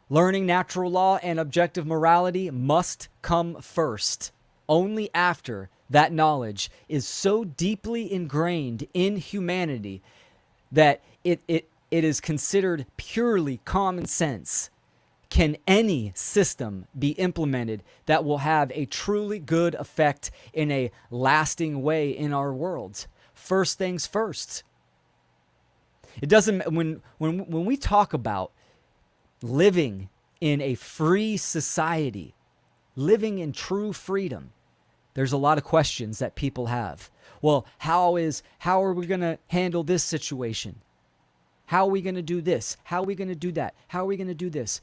Learning natural law and objective morality must come first. Only after that knowledge is so deeply ingrained in humanity that it is considered purely common sense can any system be implemented that will have a truly good effect in a lasting way in our world. First things first. It doesn't, when we talk about living in a free society, living in true freedom, there's a lot of questions that people have. Well, how are we going to handle this situation? How are we going to do this? How are we going to do that? How are we going to do this?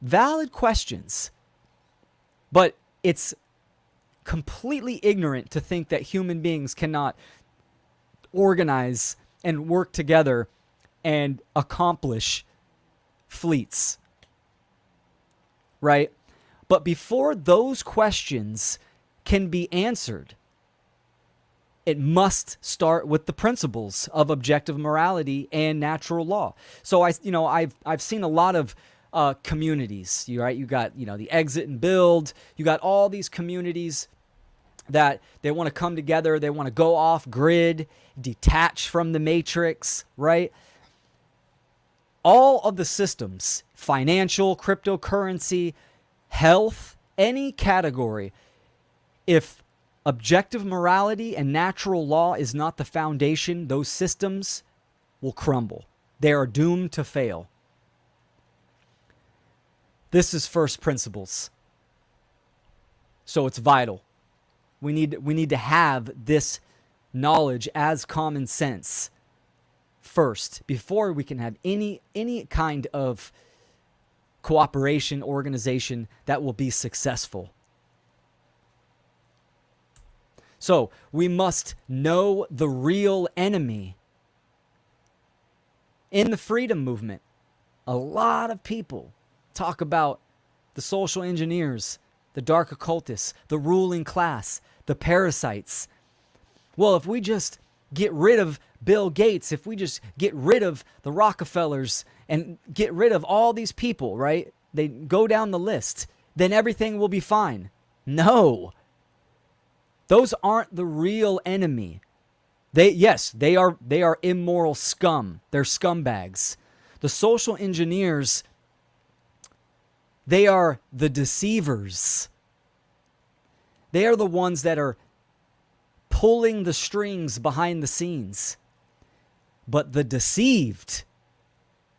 Valid questions. But it's completely ignorant to think that human beings cannot organize and work together and accomplish fleets. Right? But before those questions can be answered, it must start with the principles of objective morality and natural law. So I've seen a lot of communities, right? You got, the exit and build. You got all these communities that they want to come together. They want to go off grid, detach from the matrix, right? All of the systems, financial, cryptocurrency, health, any category, if objective morality and natural law is not the foundation, those systems will crumble. They are doomed to fail. This is first principles. So it's vital. We need to have this knowledge as common sense first before we can have any kind of cooperation, organization that will be successful. So we must know the real enemy. In the freedom movement, a lot of people talk about the social engineers, the dark occultists, the ruling class, the parasites. Well, if we just get rid of Bill Gates, if we just get rid of the Rockefellers and get rid of all these people, right? They go down the list, then everything will be fine. No. Those aren't the real enemy. They are immoral scum. They're scumbags. The social engineers, they are the deceivers. They are the ones that are pulling the strings behind the scenes. But the deceived,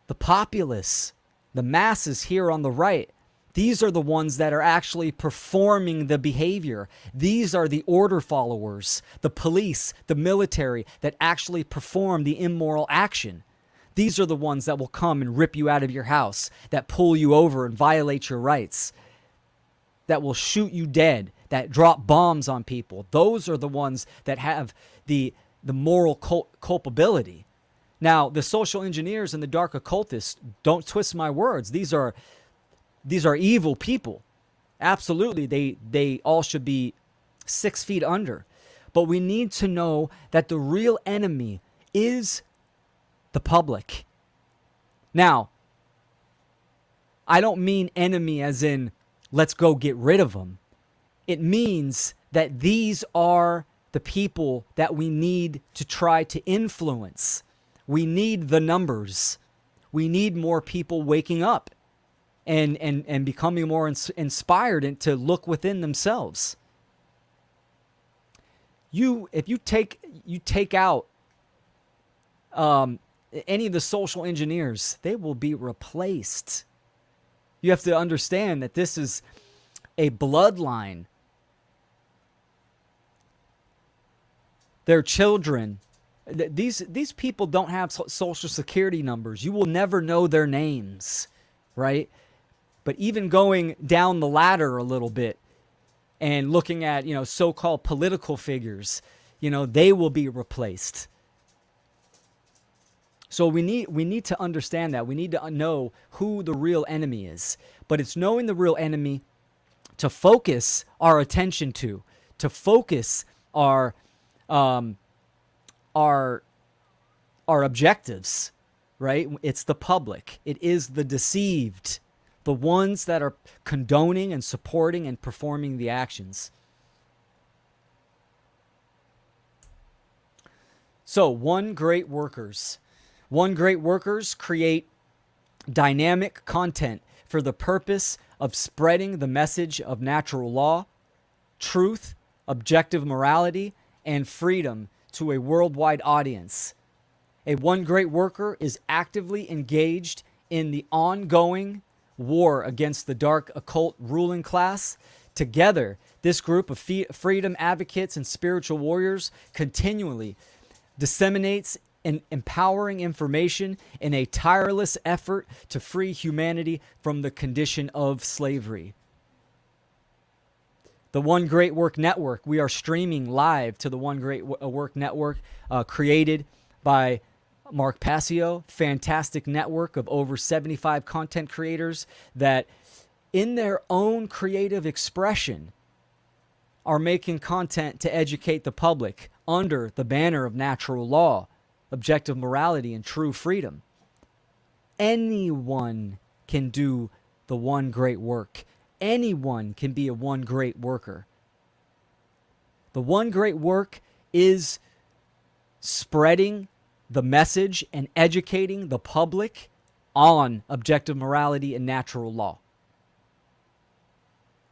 the populace, the masses here on the right, these are the ones that are actually performing the behavior. These are the order followers, the police, the military that actually perform the immoral action. These are the ones that will come and rip you out of your house, that pull you over and violate your rights, that will shoot you dead, that drop bombs on people. Those are the ones that have the moral culpability. Now, the social engineers and the dark occultists, don't twist my words. These are evil people. Absolutely, they all should be 6 feet under. But we need to know that the real enemy is the public. Now, I don't mean enemy as in let's go get rid of them. It means that these are the people that we need to try to influence. We need the numbers. We need more people waking up and becoming more inspired and to look within themselves. If you take out any of the social engineers, they will be replaced. You have to understand that this is a bloodline. Their children, these people don't have social security numbers. You will never know their names, right? But even going down the ladder a little bit and looking at, so-called political figures, they will be replaced. So we need to understand that. We need to know who the real enemy is. But it's knowing the real enemy to focus our attention to focus our objectives, right? It's the public. It is the deceived, the ones that are condoning and supporting and performing the actions. So, One Great Workers create dynamic content for the purpose of spreading the message of natural law, truth, objective morality, and freedom to a worldwide audience. A One Great Worker is actively engaged in the ongoing war against the dark occult ruling class. Together, this group of freedom advocates and spiritual warriors continually disseminates and empowering information in a tireless effort to free humanity from the condition of slavery. The One Great Work Network. We are streaming live to the One Great Work Network, created by Mark Passio. Fantastic network of over 75 content creators that, in their own creative expression, are making content to educate the public under the banner of natural law, objective morality, and true freedom. Anyone can do the one great work. Anyone can be a one great worker. The one great work is spreading the message and educating the public on objective morality and natural law.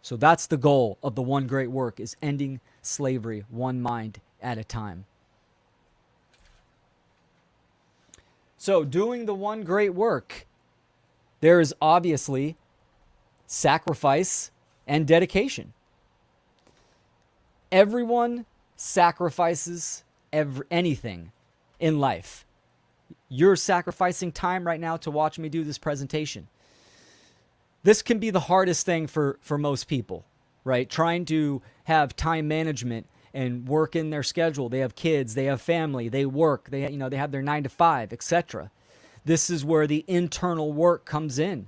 So that's the goal of the one great work, is ending slavery one mind at a time. So doing the one great work, there is obviously sacrifice and dedication. Everyone sacrifices anything in life. You're sacrificing time right now to watch me do this presentation. This can be the hardest thing for most people, right? Trying to have time management and work in their schedule. They have kids, they have family, they work, they have their 9 to 5, etc. This is where the internal work comes in,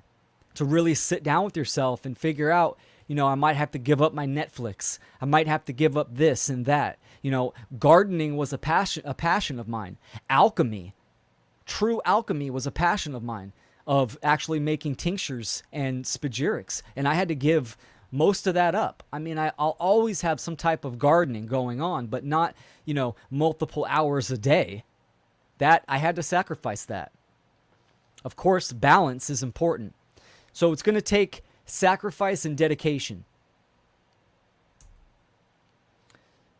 to really sit down with yourself and figure out, I might have to give up my Netflix. I might have to give up this and that. Gardening was a passion of mine. Alchemy, true alchemy, was a passion of mine, of actually making tinctures and spagyrics. And I had to give most of that up. I mean, I'll always have some type of gardening going on, but not, multiple hours a day. That I had to sacrifice that. Of course, balance is important. So it's going to take sacrifice and dedication.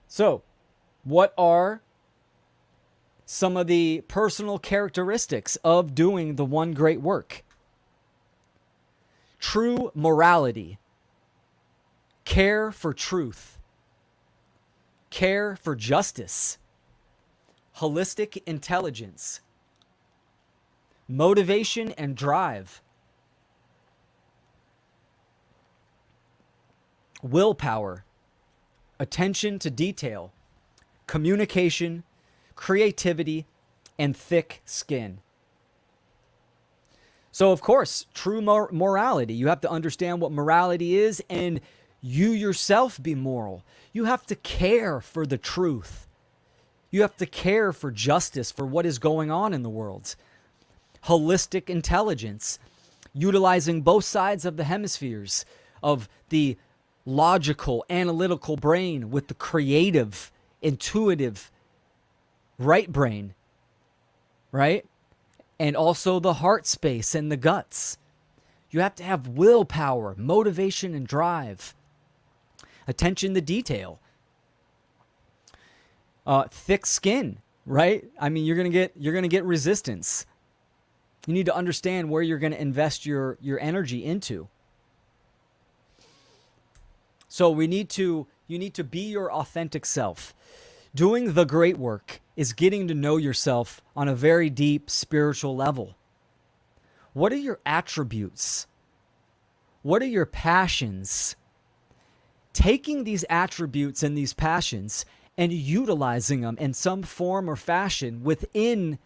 So, what are some of the personal characteristics of doing the one great work? True morality. Care for truth. Care for justice. Holistic intelligence. Motivation and drive. Willpower. Attention to detail. Communication. Creativity, and thick skin. So, of course, true morality. You have to understand what morality is, and you yourself be moral. You have to care for the truth. You have to care for justice, for what is going on in the world. Holistic intelligence. utilizing both sides of the hemispheres of the logical, analytical brain with the creative, intuitive right brain, right? And also the heart space and the guts. You have to have willpower, motivation, and drive. Attention to detail. Thick skin, right? I mean, you're gonna get resistance. You need to understand where you're gonna invest your energy into. So you need to be your authentic self. Doing the great work is getting to know yourself on a very deep spiritual level. What are your attributes? What are your passions? Taking these attributes and these passions and utilizing them in some form or fashion within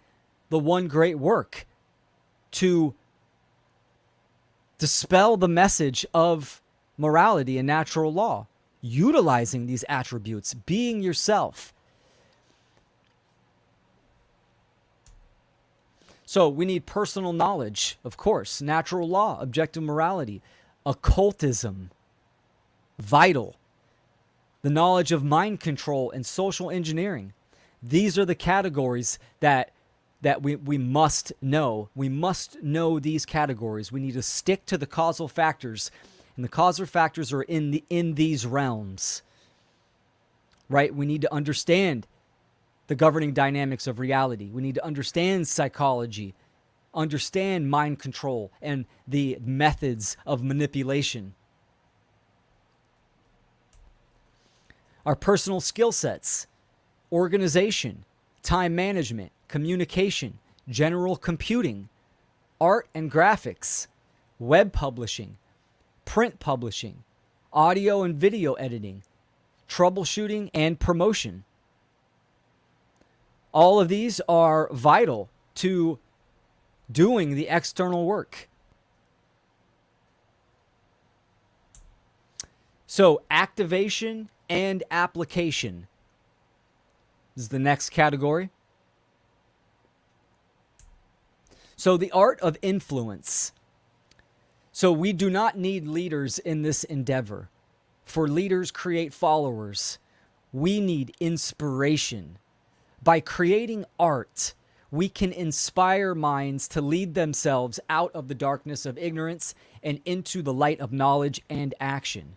the one great work to dispel the message of morality and natural law. Utilizing these attributes, being yourself. So we need personal knowledge, of course, natural law, objective morality, occultism, vital, the knowledge of mind control and social engineering. These are the categories that we must know. We must know these categories. We need to stick to the causal factors, and the causal factors are in these realms, right? We need to understand the governing dynamics of reality. We need to understand psychology, understand mind control, and the methods of manipulation. Our personal skill sets, organization, time management, communication, general computing, art and graphics, web publishing, print publishing, audio and video editing, troubleshooting, and promotion. All of these are vital to doing the external work. So, activation and application is the next category. So, the art of influence. So, we do not need leaders in this endeavor. For leaders create followers. We need inspiration. By creating art, we can inspire minds to lead themselves out of the darkness of ignorance and into the light of knowledge and action.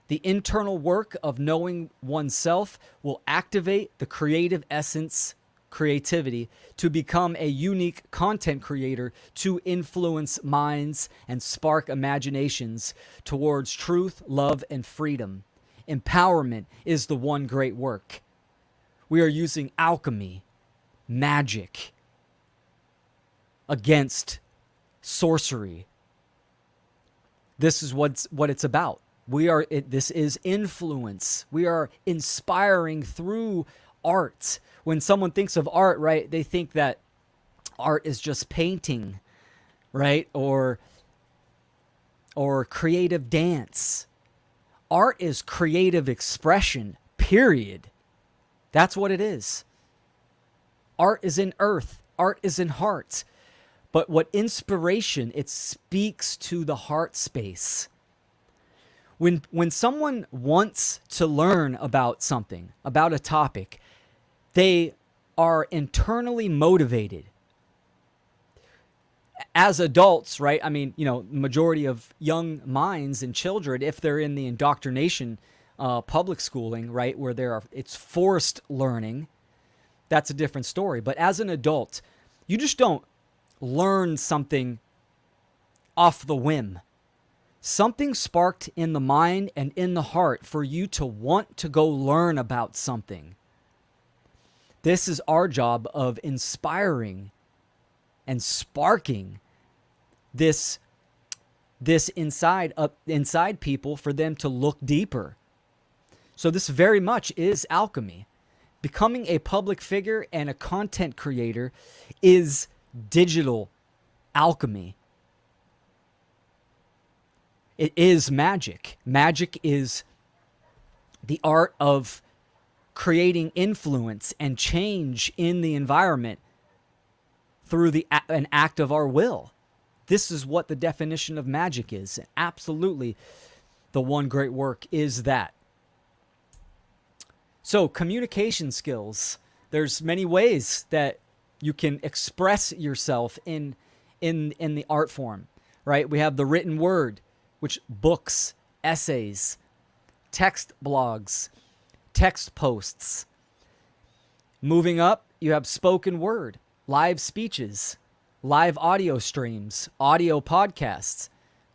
The internal work of knowing oneself will activate the creative essence, creativity, to become a unique content creator to influence minds and spark imaginations towards truth, love, and freedom. Empowerment is the one great work. We are using alchemy, magic, against sorcery. This is what it's about. This is influence. We are inspiring through art. When someone thinks of art, right, they think that art is just painting, right? Or creative dance. Art is creative expression, period. That's what it is. Art is in earth. Art is in heart. But what inspiration, it speaks to the heart space. When someone wants to learn about something, about a topic, they are internally motivated. As adults, right? I mean, majority of young minds and children, if they're in the indoctrination public schooling, right, where it's forced learning, that's a different story. But as an adult, you just don't learn something off the whim. Something sparked in the mind and in the heart for you to want to go learn about something. This is our job of inspiring and sparking this inside people for them to look deeper. So this very much is alchemy. Becoming a public figure and a content creator is digital alchemy. It is magic. Magic is the art of creating influence and change in the environment through an act of our will. This is what the definition of magic is. Absolutely, the one great work is that. So communication skills, there's many ways that you can express yourself in the art form, right? We have the written word, which books, essays, text blogs, text posts. Moving up, you have spoken word, live speeches, live audio streams, audio podcasts,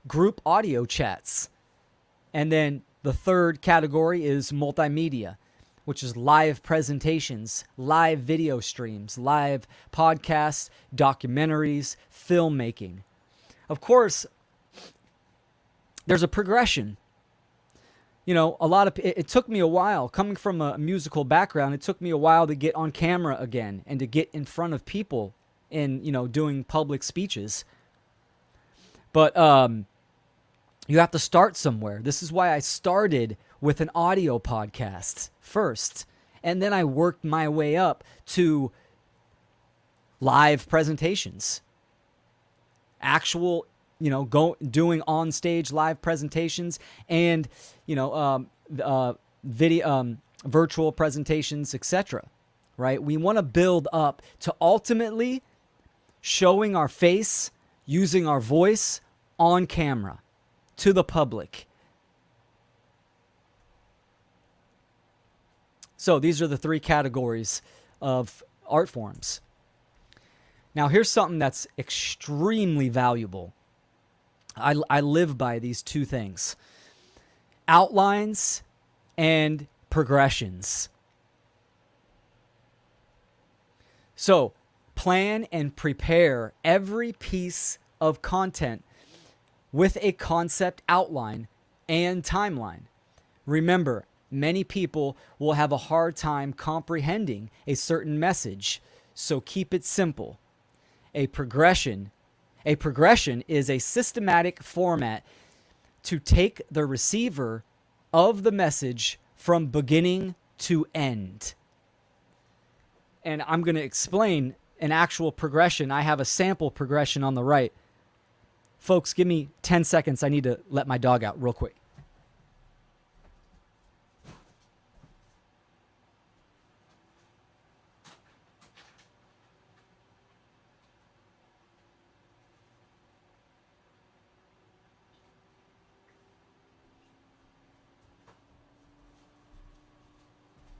group audio chats. And then the third category is multimedia, which is live presentations, live video streams, live podcasts, documentaries, filmmaking. Of course, there's a progression. You know, it took me a while, coming from a musical background, it took me a while to get on camera again and to get in front of people and, you know, doing public speeches. But you have to start somewhere. This is why I started with an audio podcast first. And then I worked my way up to live presentations. Actual, you know, doing on stage live presentations and, you know, video, virtual presentations, etc. Right? We want to build up to ultimately showing our face, using our voice on camera to the public. So these are the three categories of art forms. Now here's something that's extremely valuable. I live by these two things: outlines and progressions. So plan and prepare every piece of content with a concept outline and timeline. Remember, many people will have a hard time comprehending a certain message, so keep it simple. A progression is a systematic format to take the receiver of the message from beginning to end. And I'm going to explain an actual progression. I have a sample progression on the right. Folks, give me 10 seconds. I need to let my dog out real quick.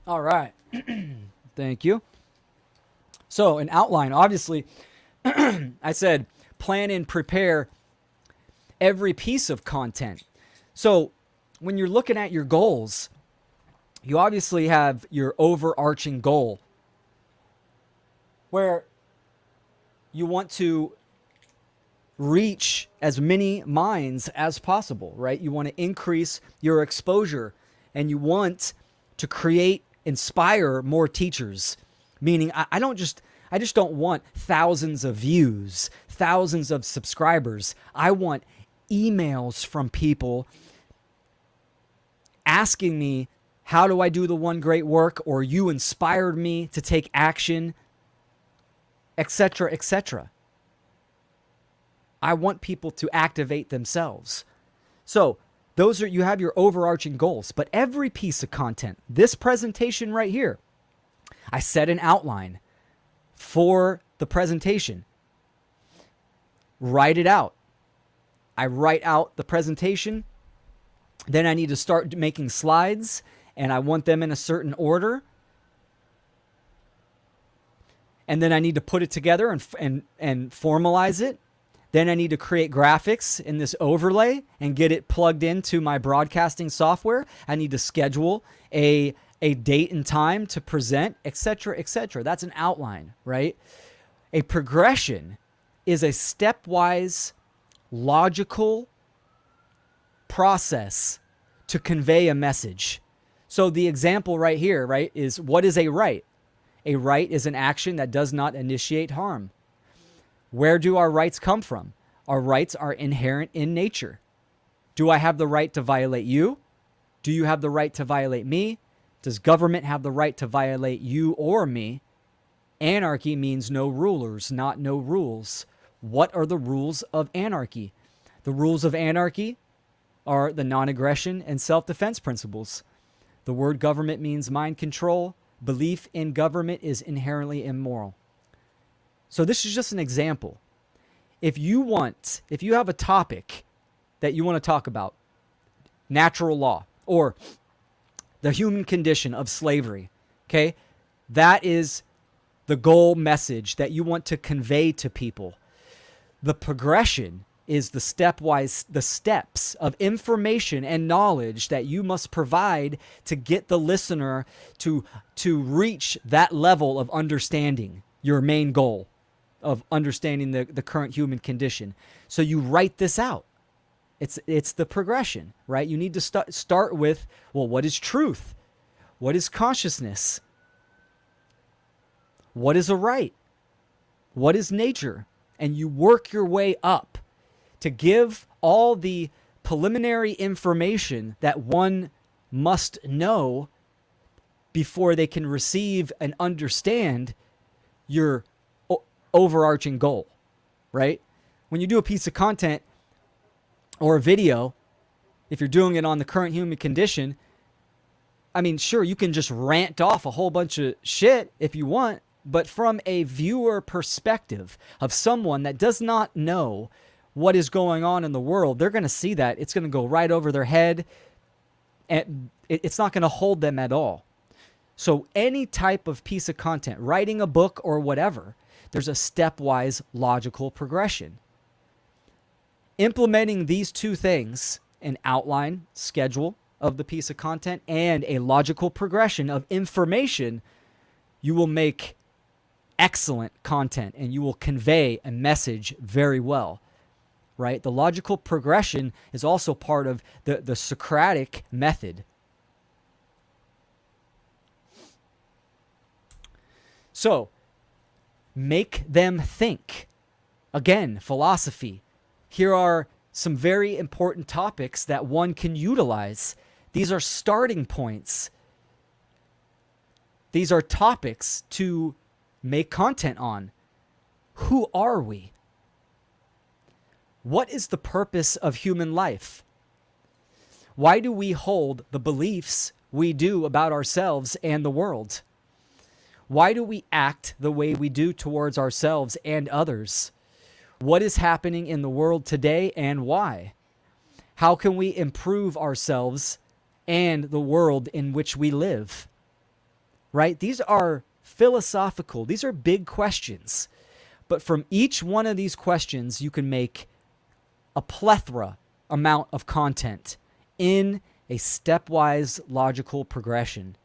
All right. Thank you. So an outline, obviously, I said plan and prepare every piece of content. So when you're looking at your goals, you obviously have your overarching goal where you want to reach as many minds as possible, right? You want to increase your exposure and you want to inspire more teachers. Meaning I just don't want thousands of views, thousands of subscribers. I want emails from people asking me, how do I do the one great work? Or you inspired me to take action, etc., etc. I want people to activate themselves. So you have your overarching goals, but every piece of content, this presentation right here, I set an outline for the presentation. Write it out. I write out the presentation. Then I need to start making slides, and I want them in a certain order. And then I need to put it together and formalize it. Then I need to create graphics in this overlay and get it plugged into my broadcasting software. I need to schedule a date and time to present, etc., etc. That's an outline, right? A progression is a stepwise, logical process to convey a message. So the example right here, right, is what is a right? A right is an action that does not initiate harm. Where do our rights come from? Our rights are inherent in nature. Do I have the right to violate you? Do you have the right to violate me? Does government have the right to violate you or me? Anarchy means no rulers, not no rules. What are the rules of anarchy? The rules of anarchy are the non-aggression and self-defense principles. The word government means mind control. Belief in government is inherently immoral. So this is just an example. If you have a topic that you want to talk about, natural law or the human condition of slavery, okay? That is the goal message that you want to convey to people. The progression is the steps of information and knowledge that you must provide to get the listener to reach that level of understanding, your main goal of understanding the current human condition. So you write this out. It's the progression, right? You need to start with, well, what is truth? What is consciousness? What is a right? What is nature? And you work your way up to give all the preliminary information that one must know before they can receive and understand your overarching goal, right? When you do a piece of content or a video, if you're doing it on the current human condition, I mean, sure, you can just rant off a whole bunch of shit if you want, but from a viewer perspective of someone that does not know what is going on in the world, they're going to see that. It's going to go right over their head, and it's not going to hold them at all. So any type of piece of content, writing a book or whatever, there's a stepwise logical progression. Implementing these two things, an outline, schedule of the piece of content, and a logical progression of information, you will make excellent content and you will convey a message very well, right? The logical progression is also part of the Socratic method. So, make them think. Again, philosophy. Here are some very important topics that one can utilize. These are starting points. These are topics to make content on. Who are we? What is the purpose of human life? Why do we hold the beliefs we do about ourselves and the world? Why do we act the way we do towards ourselves and others? What is happening in the world today and why? How can we improve ourselves and the world in which we live? Right? These are philosophical. These are big questions. But from each one of these questions, you can make a plethora amount of content in a stepwise logical progression.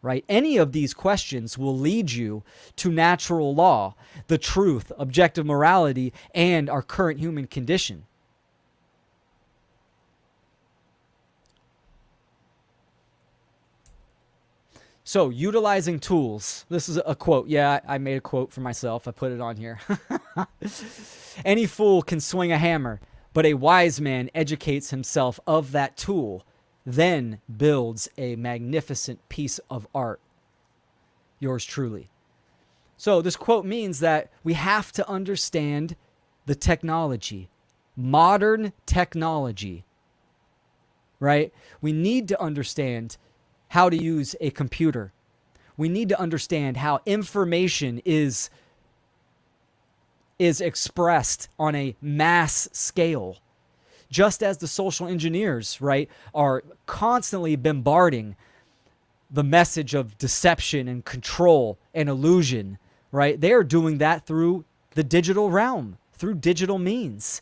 Right? Any of these questions will lead you to natural law, the truth, objective morality, and our current human condition. So, utilizing tools. This is a quote. Yeah, I made a quote for myself. I put it on here. Any fool can swing a hammer, but a wise man educates himself of that tool, then builds a magnificent piece of art. Yours truly. So this quote means that we have to understand the technology, modern technology, right? We need to understand how to use a computer. We need to understand how information is expressed on a mass scale. Just as the social engineers, right, are constantly bombarding the message of deception and control and illusion, right? They are doing that through the digital realm, through digital means.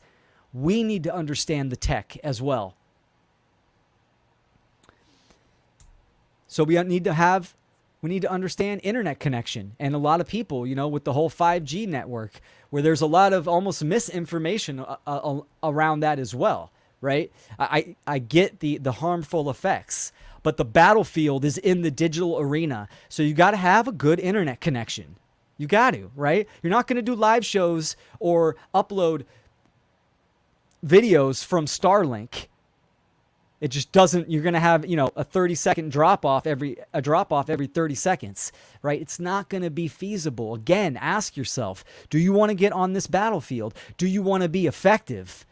We need to understand the tech as well. So we need to understand internet connection. And a lot of people, with the whole 5G network, where there's a lot of almost misinformation around that as well, right? I get the harmful effects, but the battlefield is in the digital arena. So you got to have a good internet connection. You got to, right? You're not going to do live shows or upload videos from Starlink It just doesn't, you're going to have, a 30-second drop off every 30 seconds, right? It's not going to be feasible. Again, ask yourself, do you want to get on this battlefield? Do you want to be effective?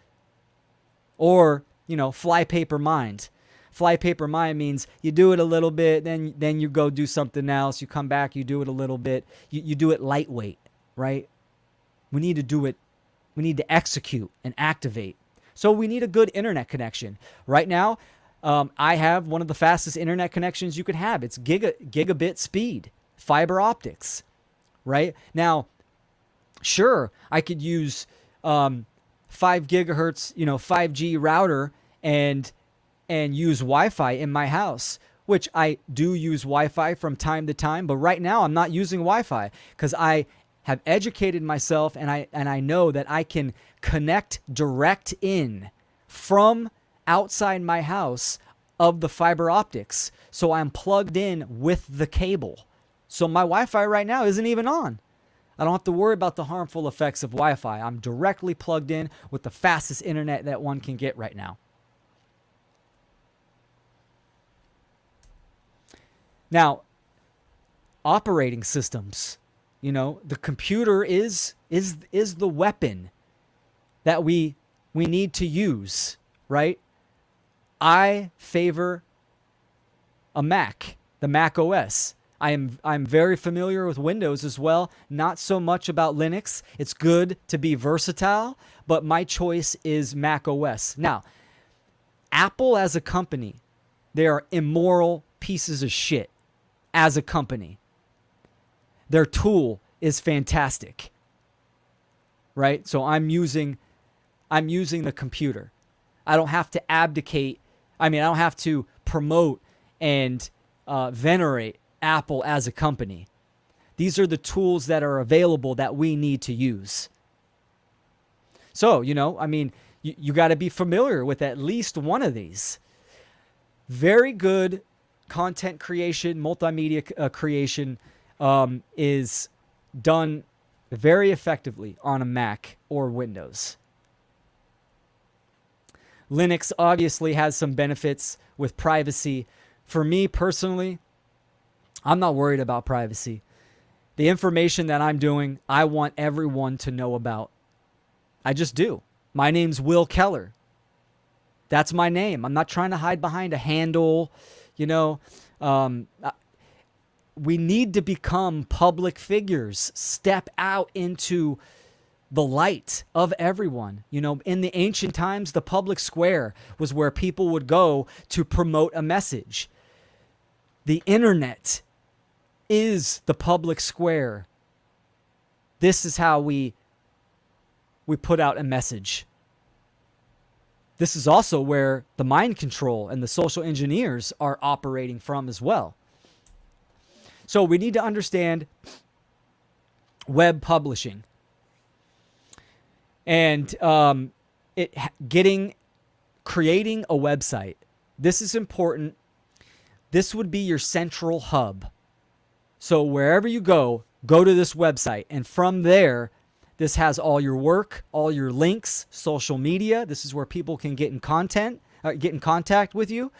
Or, fly paper mind. Fly paper mind means you do it a little bit, then you go do something else. You come back, you do it a little bit. You do it lightweight, right? We need to do it. We need to execute and activate. So we need a good internet connection. Right now, I have one of the fastest internet connections you could have. It's gigabit speed, fiber optics, right? Now, sure, I could use 5 gigahertz, 5G router and use Wi-Fi in my house, which I do use Wi-Fi from time to time. But right now, I'm not using Wi-Fi because I have educated myself, and I know that I can connect direct in from outside my house of the fiber optics. So I'm plugged in with the cable. So my Wi-Fi right now isn't even on. I don't have to worry about the harmful effects of Wi-Fi. I'm directly plugged in with the fastest internet that one can get right now. Now, operating systems. The computer is the weapon that we need to use, right? I favor a Mac, the Mac OS. I'm very familiar with Windows as well. Not so much about Linux. It's good to be versatile, but my choice is Mac OS. Now, Apple as a company, they are immoral pieces of shit as a company. Their tool is fantastic, right? So I'm using the computer. I don't have to abdicate. I don't have to promote and venerate Apple as a company. These are the tools that are available that we need to use. So, you got to be familiar with at least one of these. Very good content creation, multimedia creation is done very effectively on a Mac or Windows. Linux obviously has some benefits with privacy. For me personally, I'm not worried about privacy. The information that I'm doing, I want everyone to know about. I just do. My name's Will Keller. That's my name. I'm not trying to hide behind a handle, we need to become public figures, step out into the light of everyone. In the ancient times, the public square was where people would go to promote a message. The internet is the public square. This is how we put out a message. This is also where the mind control and the social engineers are operating from as well. So we need to understand web publishing and creating a website. This is important. This would be your central hub. So wherever you go to this website, and from there, this has all your work, all your links, social media. This is where people can get in contact with you.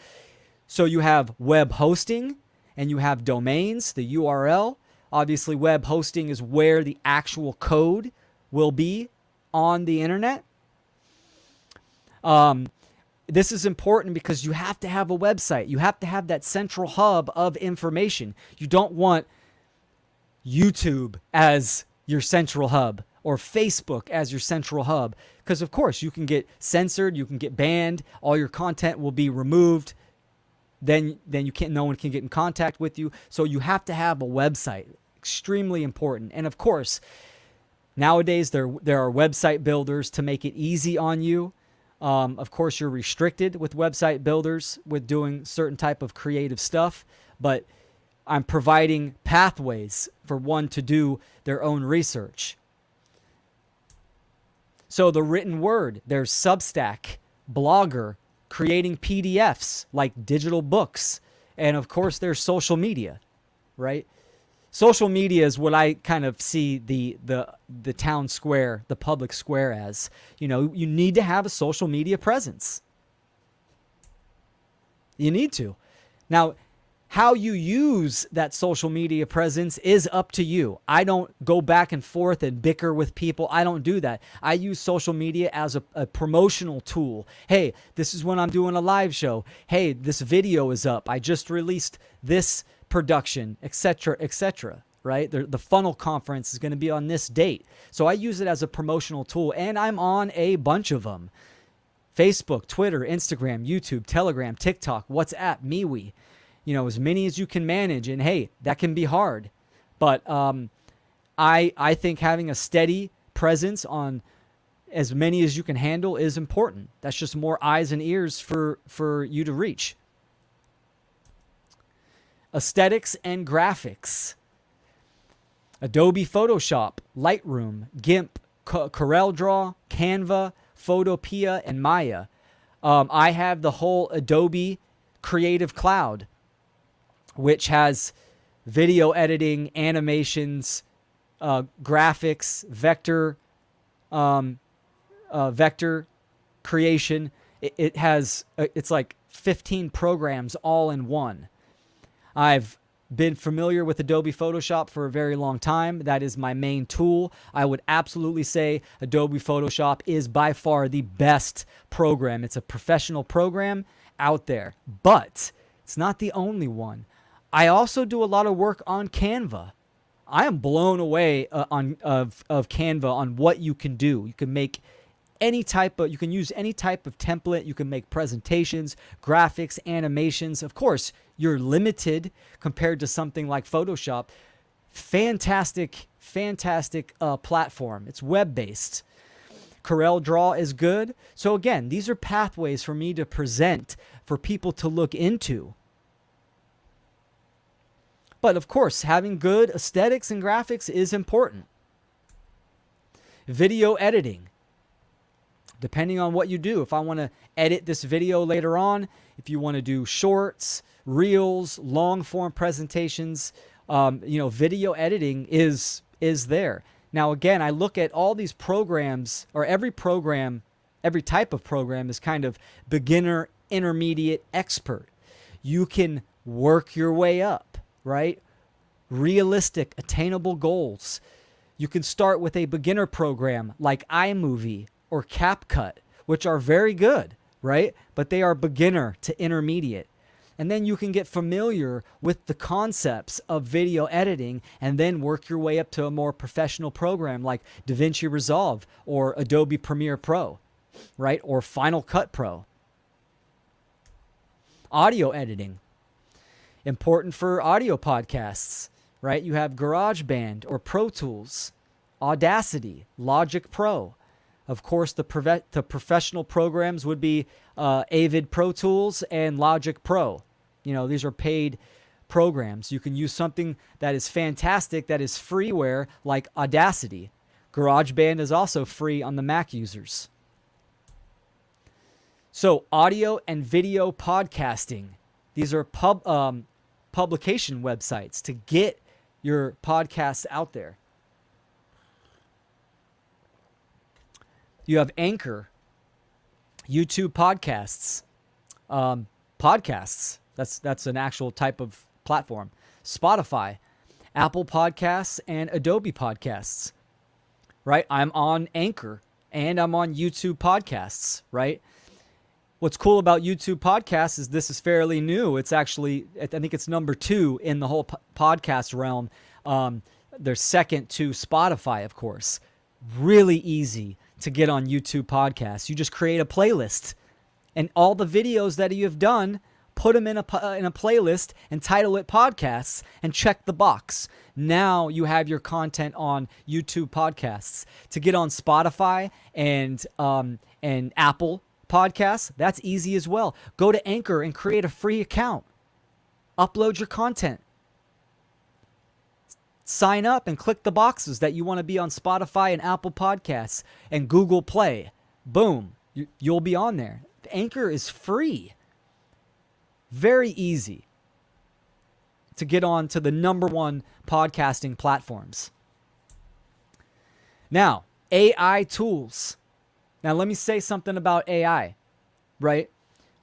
So you have web hosting. And you have domains, the URL. Obviously, web hosting is where the actual code will be on the internet. This is important because you have to have a website. You have to have that central hub of information. You don't want YouTube as your central hub or Facebook as your central hub because, of course, you can get censored, you can get banned, all your content will be removed. Then no one can get in contact with you. So you have to have a website. Extremely important. And of course, nowadays there are website builders to make it easy on you. Of course, you're restricted with website builders with doing certain type of creative stuff, but I'm providing pathways for one to do their own research. So the written word, there's Substack, Blogger, creating PDFs like digital books. And of course, there's social media, right? Social media is what I kind of see the town square, the public square as. You need to have a social media presence. You need to. Now, how you use that social media presence is up to you. I don't go back and forth and bicker with people. I don't do that. I use social media as a promotional tool. Hey, this is when I'm doing a live show. Hey, this video is up. I just released this production, etc., etc. Right? The FUNL Conference is going to be on this date. So I use it as a promotional tool, and I'm on a bunch of them. Facebook, Twitter, Instagram, YouTube, Telegram, TikTok, WhatsApp, MeWe. As many as you can manage. And hey, that can be hard. But I think having a steady presence on as many as you can handle is important. That's just more eyes and ears for you to reach. Aesthetics and graphics. Adobe Photoshop, Lightroom, GIMP, CorelDRAW, Canva, Photopea, and Maya. I have the whole Adobe Creative Cloud, which has video editing, animations, graphics, vector creation. It's like 15 programs all in one. I've been familiar with Adobe Photoshop for a very long time. That is my main tool. I would absolutely say Adobe Photoshop is by far the best program. It's a professional program out there, but it's not the only one. I also do a lot of work on Canva. I am blown away of Canva on what you can do. You can make you can use any type of template. You can make presentations, graphics, animations. Of course, you're limited compared to something like Photoshop. Fantastic platform. It's web-based. CorelDRAW is good. So again, these are pathways for me to present for people to look into. But of course, having good aesthetics and graphics is important. Video editing. Depending on what you do. If I want to edit this video later on, if you want to do shorts, reels, long form presentations, video editing is there. Now, again, I look at all these programs, or every type of program is kind of beginner, intermediate, expert. You can work your way up, right? Realistic, attainable goals. You can start with a beginner program like iMovie or CapCut, which are very good, right? But they are beginner to intermediate. And then you can get familiar with the concepts of video editing and then work your way up to a more professional program like DaVinci Resolve or Adobe Premiere Pro, right? Or Final Cut Pro. Audio editing. Important for audio podcasts, right? You have GarageBand or Pro Tools, Audacity, Logic Pro. Of course, the professional programs would be Avid Pro Tools and Logic Pro. These are paid programs. You can use something that is fantastic, that is freeware, like Audacity. GarageBand is also free on the Mac users. So, audio and video podcasting. These are publication websites to get your podcasts out there. You have Anchor, YouTube podcasts, podcasts. That's an actual type of platform. Spotify, Apple Podcasts, and Adobe Podcasts. Right? I'm on Anchor and I'm on YouTube Podcasts. Right? What's cool about YouTube Podcasts is this is fairly new. It's actually, I think it's number 2 in the whole podcast realm. They're second to Spotify, of course. Really easy to get on YouTube Podcasts. You just create a playlist, and all the videos that you have done, put them in a playlist and title it podcasts and check the box. Now you have your content on YouTube Podcasts. To get on Spotify and Apple Podcasts, that's easy as well. Go to Anchor and create a free account. Upload your content. Sign up and click the boxes that you want to be on Spotify and Apple Podcasts and Google Play. Boom, you'll be on there. Anchor is free. Very easy to get on to the number 1 podcasting platforms. Now, AI tools. Now, let me say something about AI, right?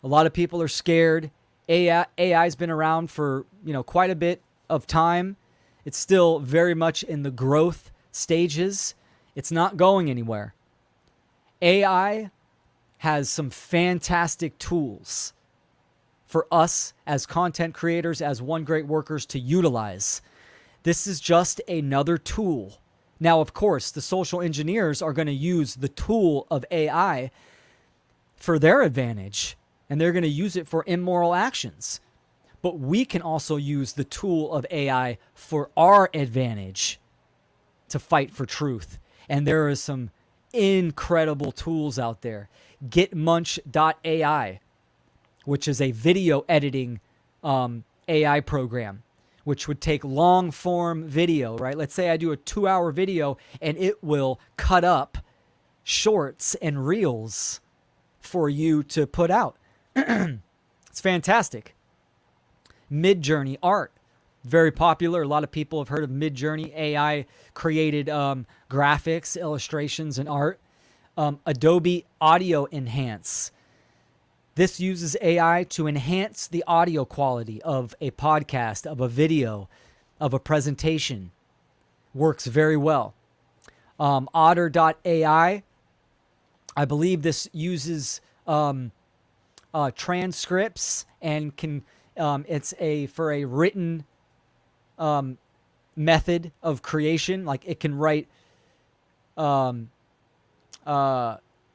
A lot of people are scared. AI's been around for, quite a bit of time. It's still very much in the growth stages. It's not going anywhere. AI has some fantastic tools for us as content creators, as one great workers to utilize. This is just another tool. Now, of course, the social engineers are going to use the tool of AI for their advantage, and they're going to use it for immoral actions. But we can also use the tool of AI for our advantage to fight for truth. And there are some incredible tools out there. Getmunch.ai, which is a video editing AI program, which would take long form video, right? Let's say I do a 2-hour video and it will cut up shorts and reels for you to put out. It's fantastic. Midjourney art, very popular. A lot of people have heard of Midjourney. AI created graphics, illustrations, and art. Adobe Audio Enhance. This uses AI to enhance the audio quality of a podcast, of a video, of a presentation. Works very well. Otter.ai. I believe this uses transcripts and can. It's for a written method of creation. Like it can write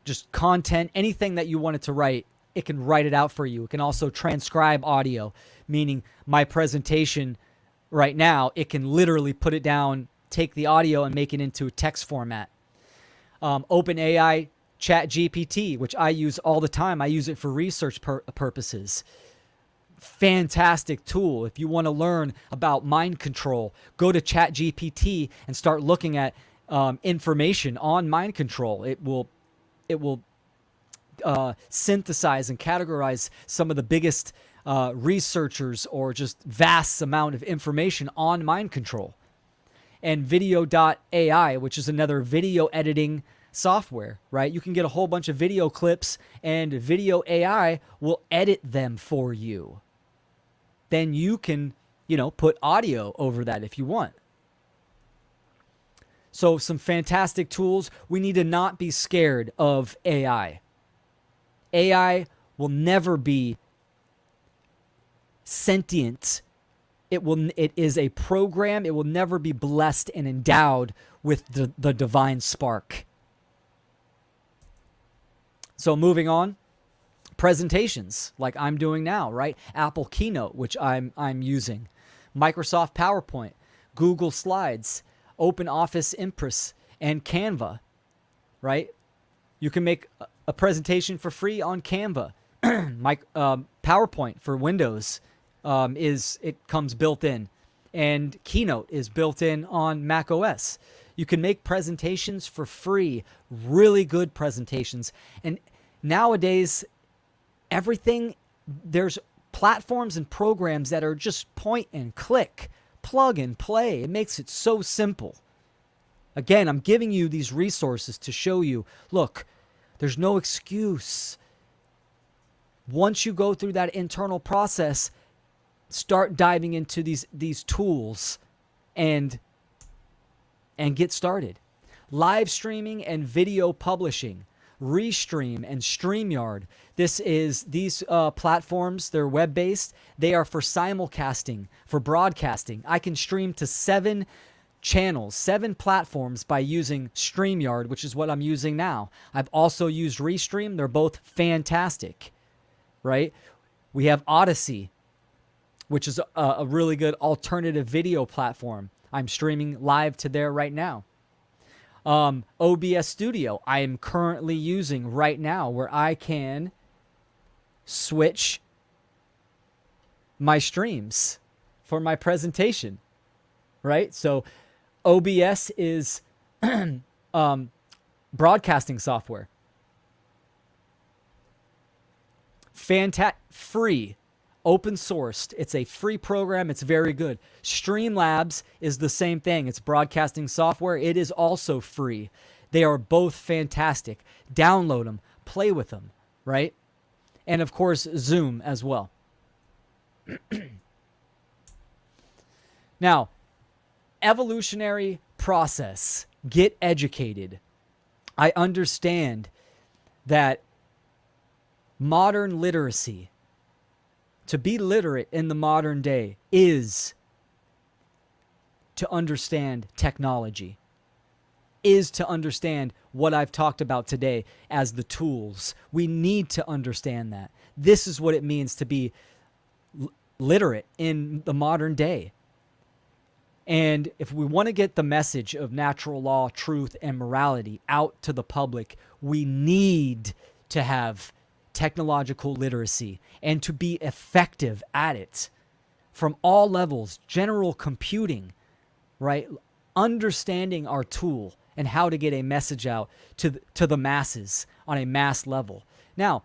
just content, anything that you want it to write. It can write it out for you. It can also transcribe audio, meaning my presentation right now, it can literally put it down, take the audio and make it into a text format. OpenAI ChatGPT, which I use all the time. I use it for research purposes. Fantastic tool. If you want to learn about mind control, go to ChatGPT and start looking at information on mind control. It will synthesize and categorize some of the biggest researchers or just vast amount of information on mind control. And video.ai, which is another video editing software, right? You can get a whole bunch of video clips and video AI will edit them for you. Then you can, put audio over that if you want. So some fantastic tools. We need to not be scared of AI. AI will never be sentient. It is a program. It will never be blessed and endowed with the divine spark. So moving on, presentations like I'm doing now, right? Apple Keynote, which I'm using, Microsoft PowerPoint, Google Slides, OpenOffice Impress, and Canva, right? You can make a presentation for free on Canva. PowerPoint for Windows comes built in, and Keynote is built in on Mac OS. You can make presentations for free, really good presentations. And nowadays, there's platforms and programs that are just point and click, plug and play. It makes it so simple. Again, I'm giving you these resources to show you, look, there's no excuse. Once you go through that internal process, start diving into these tools and get started. Live streaming and video publishing, Restream and StreamYard. These platforms, they're web-based. They are for simulcasting, for broadcasting. I can stream to 7 channels, 7 platforms by using StreamYard, which is what I'm using now. I've also used Restream. They're both fantastic, right? We have Odyssey, which is a really good alternative video platform. I'm streaming live to there right now. OBS Studio, I am currently using right now, where I can switch my streams for my presentation, right? So OBS is broadcasting software. Free. Open sourced. It's a free program. It's very good. Streamlabs is the same thing. It's broadcasting software. It is also free. They are both fantastic. Download them. Play with them, right? And of course, Zoom as well. Now, evolutionary process. Get educated. I understand that modern literacy, to be literate in the modern day, is to understand technology, is to understand what I've talked about today as the tools. We need to understand that. This is what it means to be literate in the modern day. And if we want to get the message of natural law, truth, and morality out to the public, we need to have technological literacy and to be effective at it from all levels. General computing, right? Understanding our tool and how to get a message out to the masses on a mass level. Now,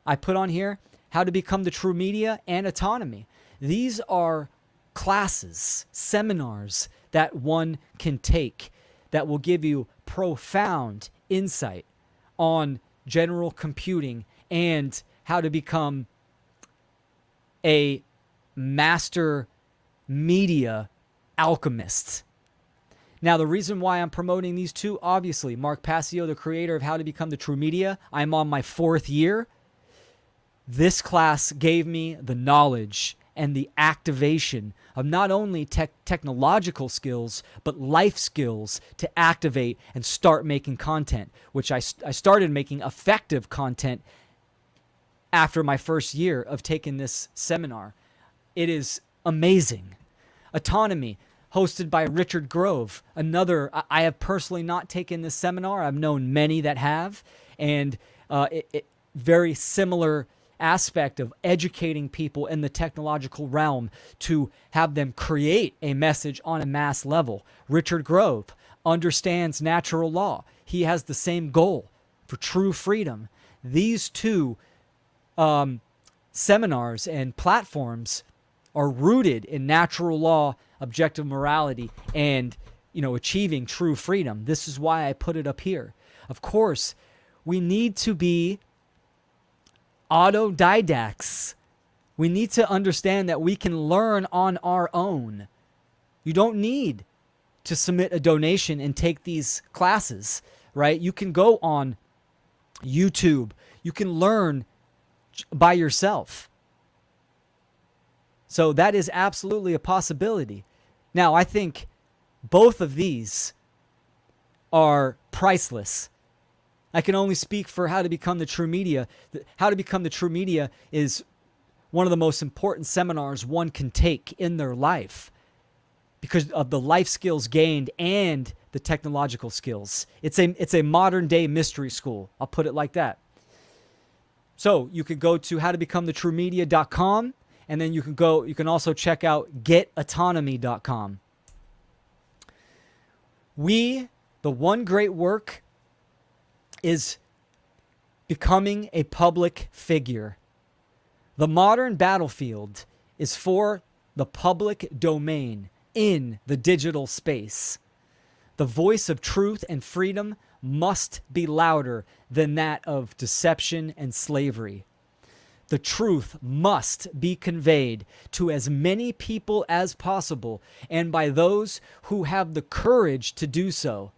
I put on here how to become the true media and autonomy. These are classes, seminars that one can take that will give you profound insight on general computing and how to become a master media alchemist. Now, the reason why I'm promoting these two, obviously, Mark Passio, the creator of How to Become the True Media, I'm on my 4th year. This class gave me the knowledge and the activation of not only technological skills, but life skills to activate and start making content, which I started making effective content after my 1st year of taking this seminar. It is amazing. Autonomy, hosted by Richard Grove. Another, I have personally not taken this seminar. I've known many that have, and very similar aspect of educating people in the technological realm to have them create a message on a mass level. Richard Grove understands natural law. He has the same goal for true freedom. These two seminars and platforms are rooted in natural law, objective morality, and achieving true freedom. This is why I put it up here. Of course, we need to be autodidacts. We need to understand that we can learn on our own. You don't need to submit a donation and take these classes, right? You can go on YouTube. You can learn by yourself. So that is absolutely a possibility. Now, I think both of these are priceless. I can only speak for How to Become the True Media. How to Become the True Media is one of the most important seminars one can take in their life because of the life skills gained and the technological skills. It's a modern day mystery school. I'll put it like that. So you could go to howtobecomethetruemedia.com, and then you can also check out getautonomy.com. The one great work is becoming a public figure. The modern battlefield is for the public domain in the digital space. The voice of truth and freedom must be louder than that of deception and slavery. The truth must be conveyed to as many people as possible, and by those who have the courage to do so.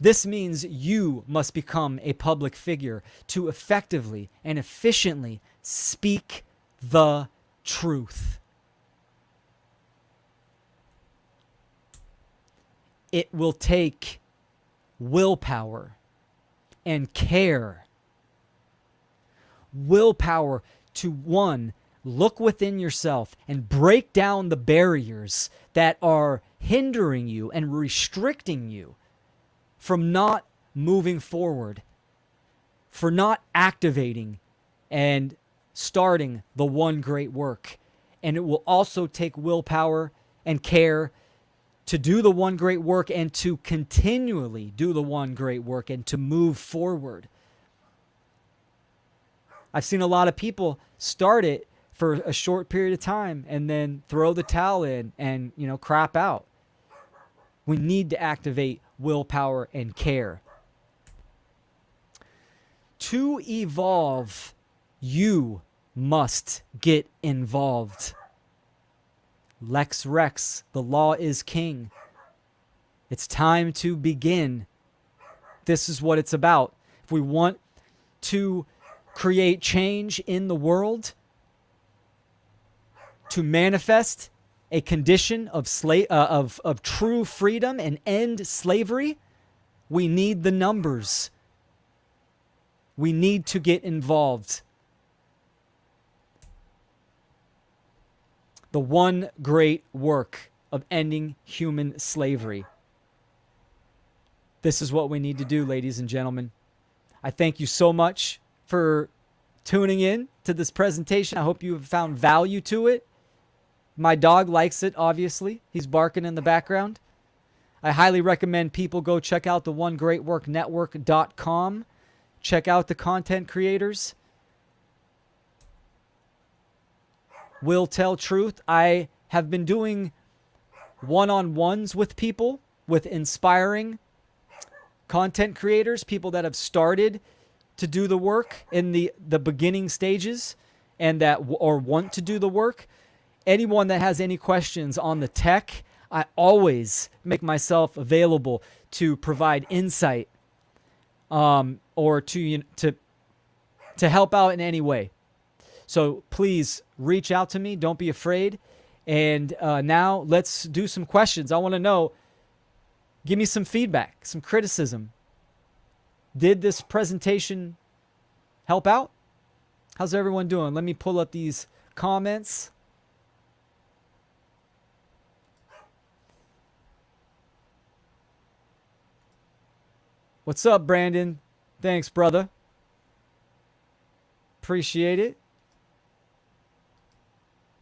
This means you must become a public figure to effectively and efficiently speak the truth. It will take willpower and care. Willpower to, one, look within yourself and break down the barriers that are hindering you and restricting you from not moving forward, for not activating and starting the one great work. And it will also take willpower and care to do the one great work and to continually do the one great work and to move forward. I've seen a lot of people start it for a short period of time and then throw the towel in and, crap out. We need to activate willpower and care. To evolve, you must get involved. Lex Rex, the law is king. It's time to begin. This is what it's about. If we want to create change in the world, to manifest a condition of true freedom and end slavery, we need the numbers. We need to get involved. The one great work of ending human slavery. This is what we need to do, ladies and gentlemen. I thank you so much for tuning in to this presentation. I hope you have found value to it. My dog likes it, obviously. He's barking in the background. I highly recommend people go check out the onegreatworknetwork.com. Check out the content creators. Will tell truth. I have been doing one-on-ones with people, with inspiring content creators, people that have started to do the work in the beginning stages and that or want to do the work. Anyone that has any questions on the tech, I always make myself available to provide insight or to help out in any way. So please reach out to me. Don't be afraid. And now let's do some questions. I want to know, give me some feedback, some criticism. Did this presentation help out? How's everyone doing? Let me pull up these comments. What's up, Brandon? Thanks, brother. Appreciate it.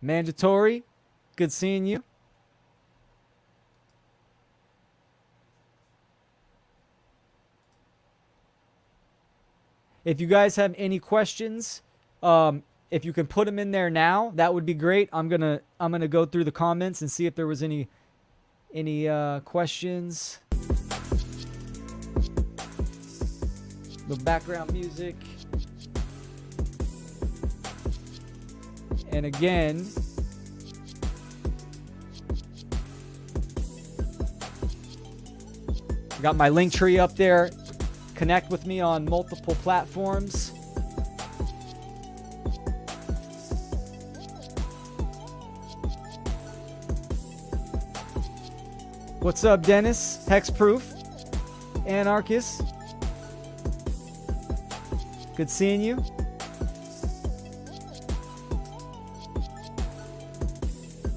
Mandatory. Good seeing you. If you guys have any questions, if you can put them in there now, that would be great. I'm gonna go through the comments and see if there was any questions. The background music. And again, I got my link tree up there. Connect with me on multiple platforms. What's up, Dennis? Hexproof. Anarchist. Good seeing you.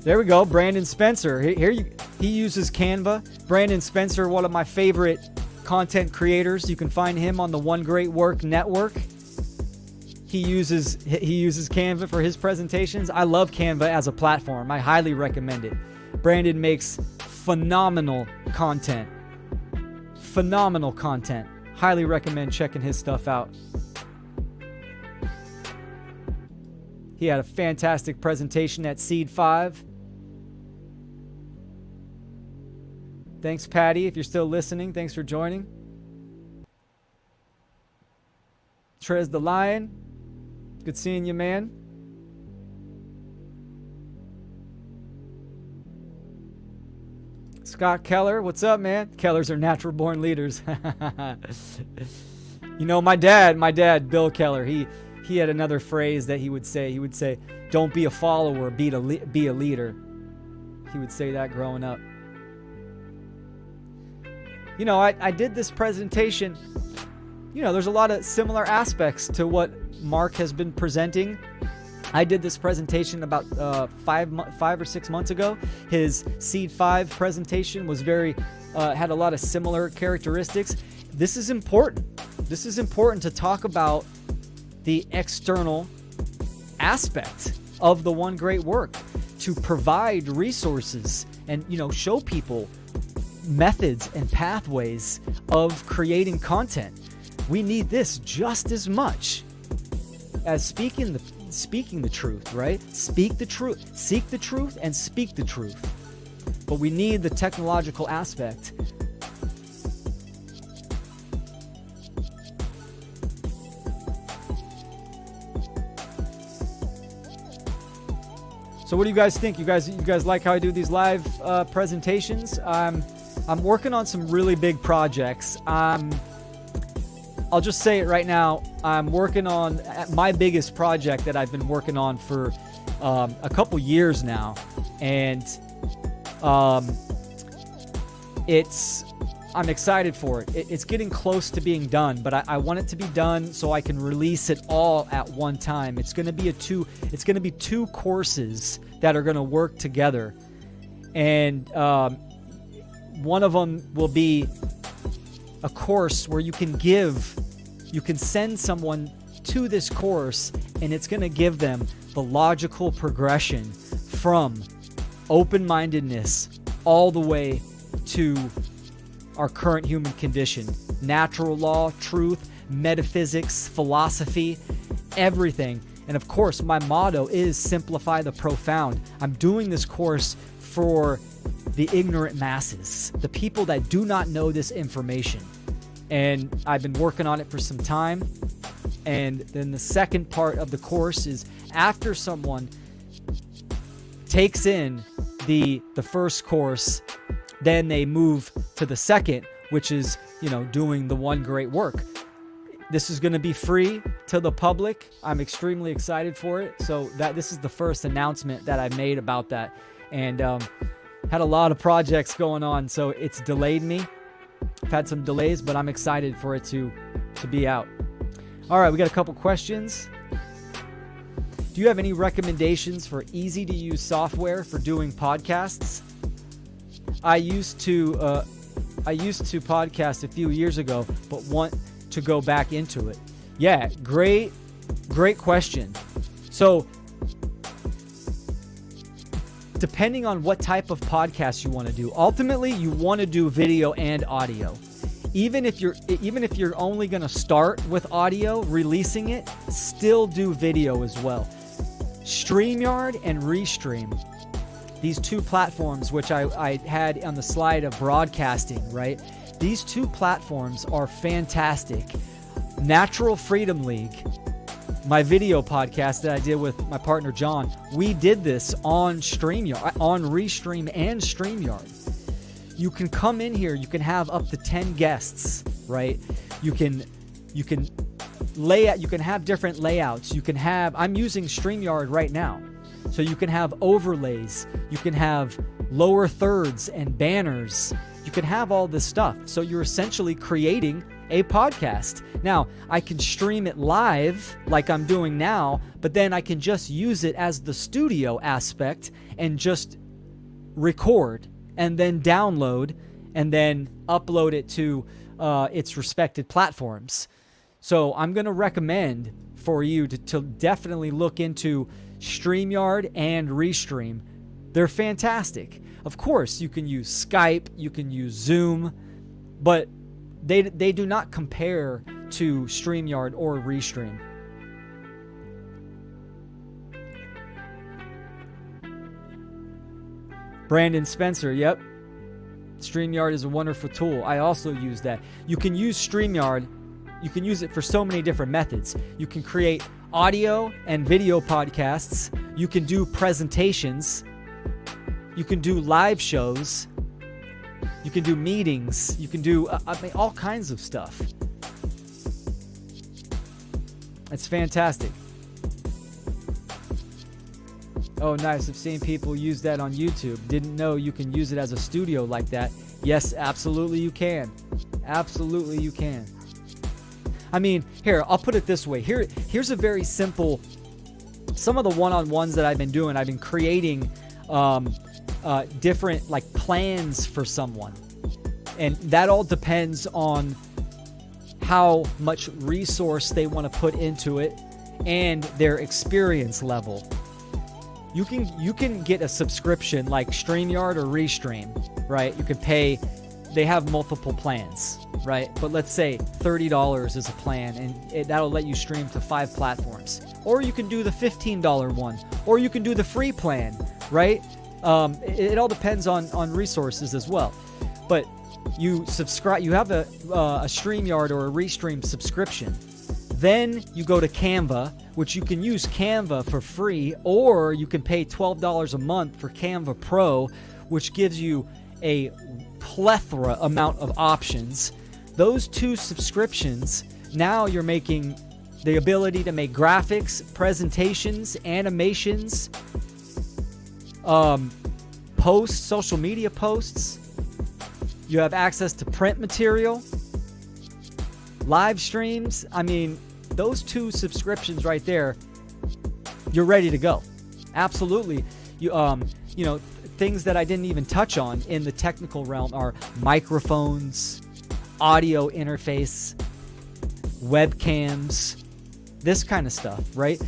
There we go. Brandon Spencer. He uses Canva. Brandon Spencer, one of my favorite content creators. You can find him on the One Great Work Network. He uses Canva for his presentations. I love Canva as a platform. I highly recommend it. Brandon makes phenomenal content. Phenomenal content. Highly recommend checking his stuff out. He had a fantastic presentation at Seed 5. Thanks, Patty, if you're still listening. Thanks for joining. Trez the Lion. Good seeing you, man. Scott Keller. What's up, man? Kellers are natural born leaders. You know, my dad, Bill Keller, he had another phrase that he would say. He would say, don't be a follower, be a leader. He would say that growing up. You know, I did this presentation. You know, there's a lot of similar aspects to what Mark has been presenting. I did this presentation about 5 or 6 months ago. His Seed 5 presentation was had a lot of similar characteristics. This is important. This is important to talk about the external aspect of the One Great Work, to provide resources and, you know, show people methods and pathways of creating content. We need this just as much as speaking the truth, right? Speak the truth, seek the truth, and speak the truth. But we need the technological aspect. So what do you guys think? You guys like how I do these live presentations? I'm working on some really big projects. I'll just say it right now. I'm working on my biggest project that I've been working on for a couple years now, and I'm excited for it. It's getting close to being done, but I want it to be done so I can release it all at one time. It's going to be two courses that are going to work together, and one of them will be a course where you can send someone to this course, and it's going to give them the logical progression from open-mindedness all the way to our current human condition. Natural law, truth, metaphysics, philosophy, everything. And of course, my motto is simplify the profound. I'm doing this course for the ignorant masses, the people that do not know this information. And I've been working on it for some time. And then the second part of the course is after someone takes in the first course, then they move to the second, which is, doing the one great work. This is going to be free to the public. I'm extremely excited for it. So this is the first announcement that I made about that. And had a lot of projects going on, so it's delayed me. I've had some delays, but I'm excited for it to be out. All right, we got a couple questions. Do you have any recommendations for easy-to-use software for doing podcasts? I used to podcast a few years ago, but want to go back into it. Yeah, great question. So, depending on what type of podcast you want to do, ultimately you want to do video and audio. Even if you're only going to start with audio, releasing it, still do video as well. StreamYard and Restream, these two platforms, which I had on the slide of broadcasting, right? These two platforms are fantastic. Natural Freedom League, my video podcast that I did with my partner John, we did this on StreamYard, on Restream and StreamYard. You can come in here, you can have up to 10 guests, right? You can lay out, you can have different layouts. I'm using StreamYard right now. So you can have overlays, you can have lower thirds and banners. You can have all this stuff. So you're essentially creating a podcast. Now, I can stream it live like I'm doing now, but then I can just use it as the studio aspect and just record and then download and then upload it to its respected platforms. So I'm going to recommend for you to definitely look into StreamYard and Restream. They're fantastic. Of course, you can use Skype, you can use Zoom, but they do not compare to StreamYard or Restream. Brandon Spencer, yep. StreamYard is a wonderful tool. I also use that. You can use StreamYard. You can use it for so many different methods. You can create audio and video podcasts. You can do presentations. You can do live shows. You can do meetings. You can do all kinds of stuff. It's fantastic. Oh, nice. I've seen people use that on YouTube. Didn't know you can use it as a studio like that. Yes, absolutely you can. Absolutely you can. I mean, here, I'll put it this way. Here's a very simple, some of the one-on-ones that I've been doing, I've been creating different like plans for someone. And that all depends on how much resource they want to put into it and their experience level. You can get a subscription like StreamYard or Restream, right? You can pay, they have multiple plans, right? But let's say $30 is a plan, and that'll let you stream to 5 platforms. Or you can do the $15 one, or you can do the free plan, right? It all depends on resources as well. But you subscribe, you have a StreamYard or a Restream subscription. Then you go to Canva, which you can use Canva for free, or you can pay $12 a month for Canva Pro, which gives you a plethora amount of options. Those two subscriptions, now you're making the ability to make graphics, presentations, animations, posts, social media posts. You have access to print material, live streams. I mean, those two subscriptions right there, you're ready to go. Absolutely. You know, things that I didn't even touch on in the technical realm are microphones, audio interface, webcams, this kind of stuff, right?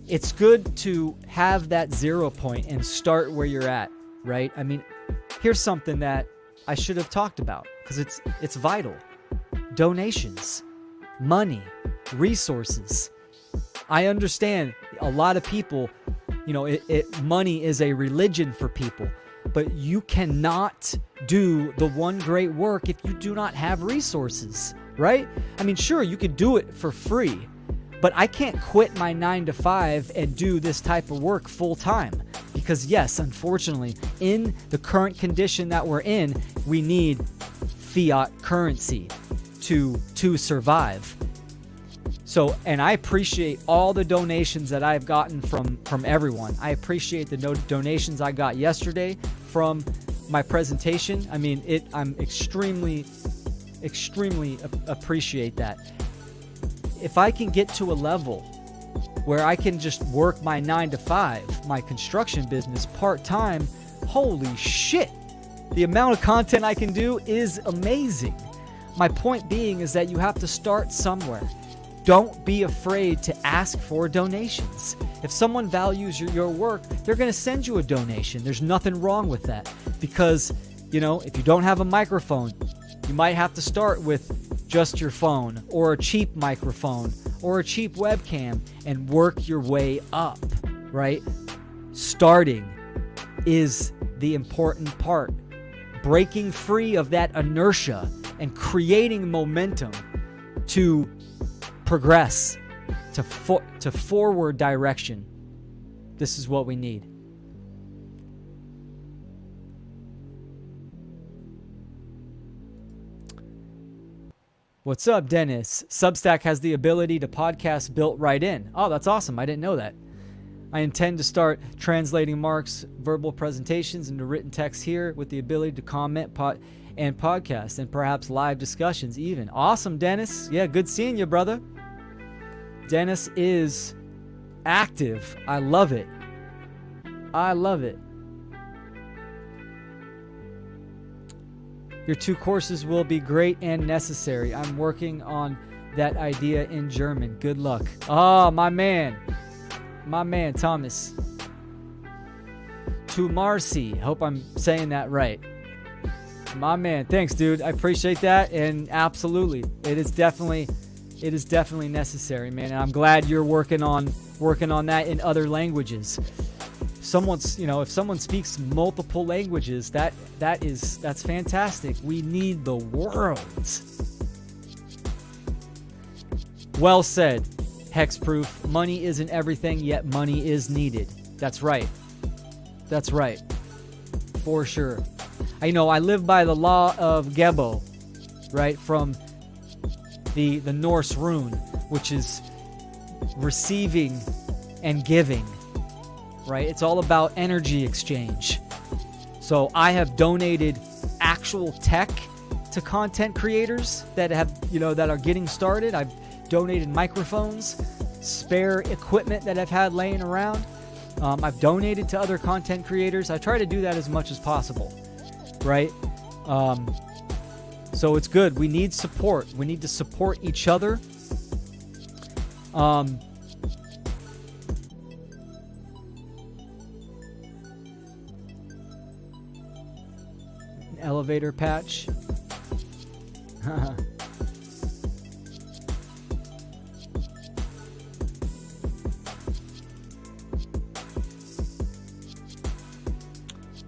It's good to have that 0 point and start where you're at, right? I mean, here's something that I should have talked about because it's vital. Donations, money, resources. I understand a lot of people, you know, money is a religion for people, but you cannot do the one great work if you do not have resources, right? I mean, sure, you could do it for free, but I can't quit my 9 to 5 and do this type of work full time because, yes, unfortunately, in the current condition that we're in, we need fiat currency to survive. So, and I appreciate all the donations that I've gotten from everyone. I appreciate the donations I got yesterday from my presentation. I mean, I'm extremely appreciate that. If I can get to a level where I can just work my 9 to 5, my construction business part-time, holy shit, the amount of content I can do is amazing. My point being is that you have to start somewhere. Don't be afraid to ask for donations. If someone values your work, they're going to send you a donation. There's nothing wrong with that because, you know, if you don't have a microphone, you might have to start with just your phone or a cheap microphone or a cheap webcam and work your way up, right? Starting is the important part. Breaking free of that inertia and creating momentum to progress to forward direction. This is what we need. What's up, Dennis? Substack has the ability to podcast built right in. Oh, that's awesome. I didn't know that. I intend to start translating Mark's verbal presentations into written text here with the ability to comment and podcast and perhaps live discussions even. Awesome, Dennis. Yeah, good seeing you, brother. Dennis is active. I love it. I love it. Your 2 courses will be great and necessary. I'm working on that idea in German. Good luck. Oh, my man. My man, Thomas. To Marcy. Hope I'm saying that right. My man. Thanks, dude. I appreciate that. And absolutely, it is definitely necessary, man. And I'm glad you're working on that in other languages. If someone speaks multiple languages, that's fantastic. We need the world. Well said, Hexproof. Money isn't everything, yet money is needed. That's right. That's right. For sure. I live by the law of Gebo, right? From the Norse rune, which is receiving and giving. Right? It's all about energy exchange. So I have donated actual tech to content creators that are getting started. I've donated microphones, spare equipment that I've had laying around. I've donated to other content creators. I try to do that as much as possible. Right? So it's good. We need support. We need to support each other. Elevator patch.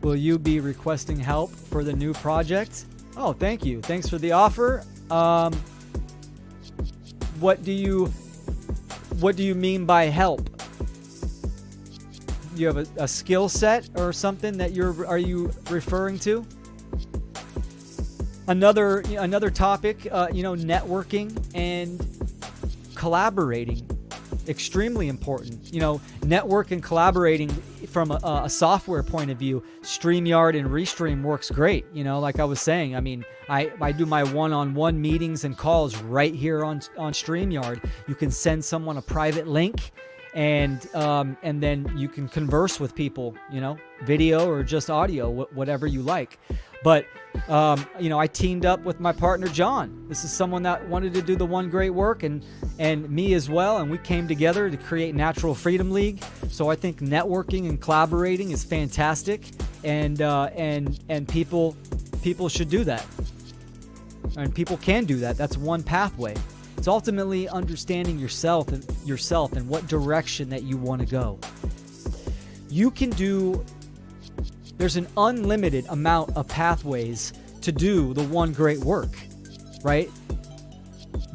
Will you be requesting help for the new project? Oh, thank you. Thanks for the offer. what do you mean by help? You have a skill set or something that are you referring to? Another topic, networking and collaborating, extremely important. Network and collaborating from a software point of view. StreamYard and Restream works great. Like I was saying, I mean, I do my one-on-one meetings and calls right here on StreamYard. You can send someone a private link, and then you can converse with people, video or just audio, whatever you like. But I teamed up with my partner John. This is someone that wanted to do the One Great Work, and me as well, and we came together to create Natural Freedom League. So I think networking and collaborating is fantastic, and people should do that, and people can do that. That's one pathway. It's ultimately understanding yourself and what direction that you want to go. There's an unlimited amount of pathways to do the One Great Work, right?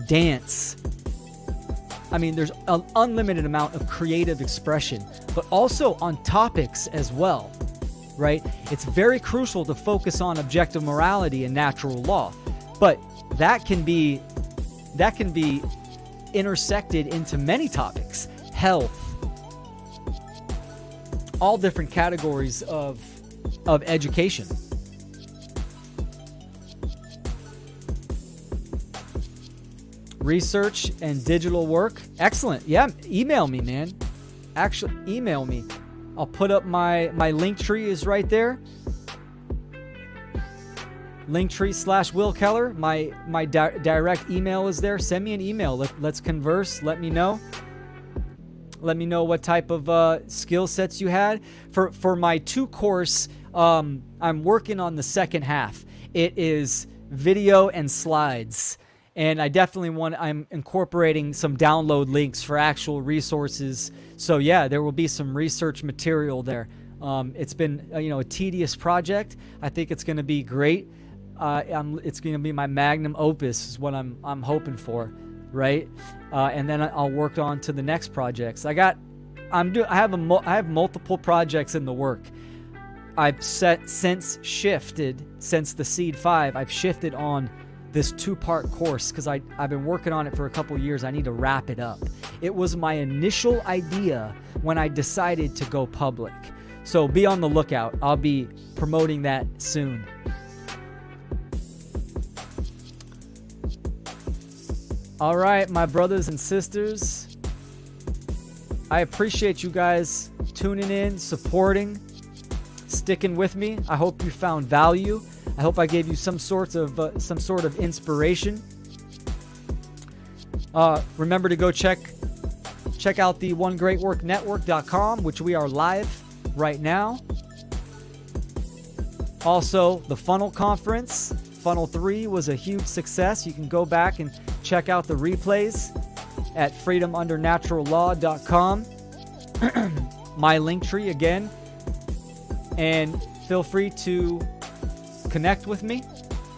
Dance. I mean, there's an unlimited amount of creative expression, but also on topics as well, right? It's very crucial to focus on objective morality and natural law, but that can be intersected into many topics. Health, all different categories of education. Research and digital work. Excellent. Yeah, email me, man. Actually, email me. I'll put up my link tree is right there. Linktree/Will Keller. My direct email is there. Send me an email. Let's converse. Let me know. Let me know what type of skill sets you had. For my 2-course, I'm working on the second half. It is video and slides. And I definitely I'm incorporating some download links for actual resources. So yeah, there will be some research material there. It's been a tedious project. I think it's going to be great. It's going to be my magnum opus is what I'm hoping for, right? And then I'll work on to the next projects. I have multiple projects in the work. I've since the Seed 5. I've shifted on this 2-part course because I've been working on it for a couple years. I need to wrap it up. It was my initial idea when I decided to go public. So be on the lookout. I'll be promoting that soon. All right, my brothers and sisters, I appreciate you guys tuning in, supporting, sticking with me. I hope you found value. I hope I gave you some sort of inspiration. Remember to go check out the onegreatworknetwork.com, which we are live right now. Also, the FUNL Conference, FUNL 3 was a huge success. You can go back and check out the replays at freedomundernaturallaw.com. My link tree again. And feel free to connect with me.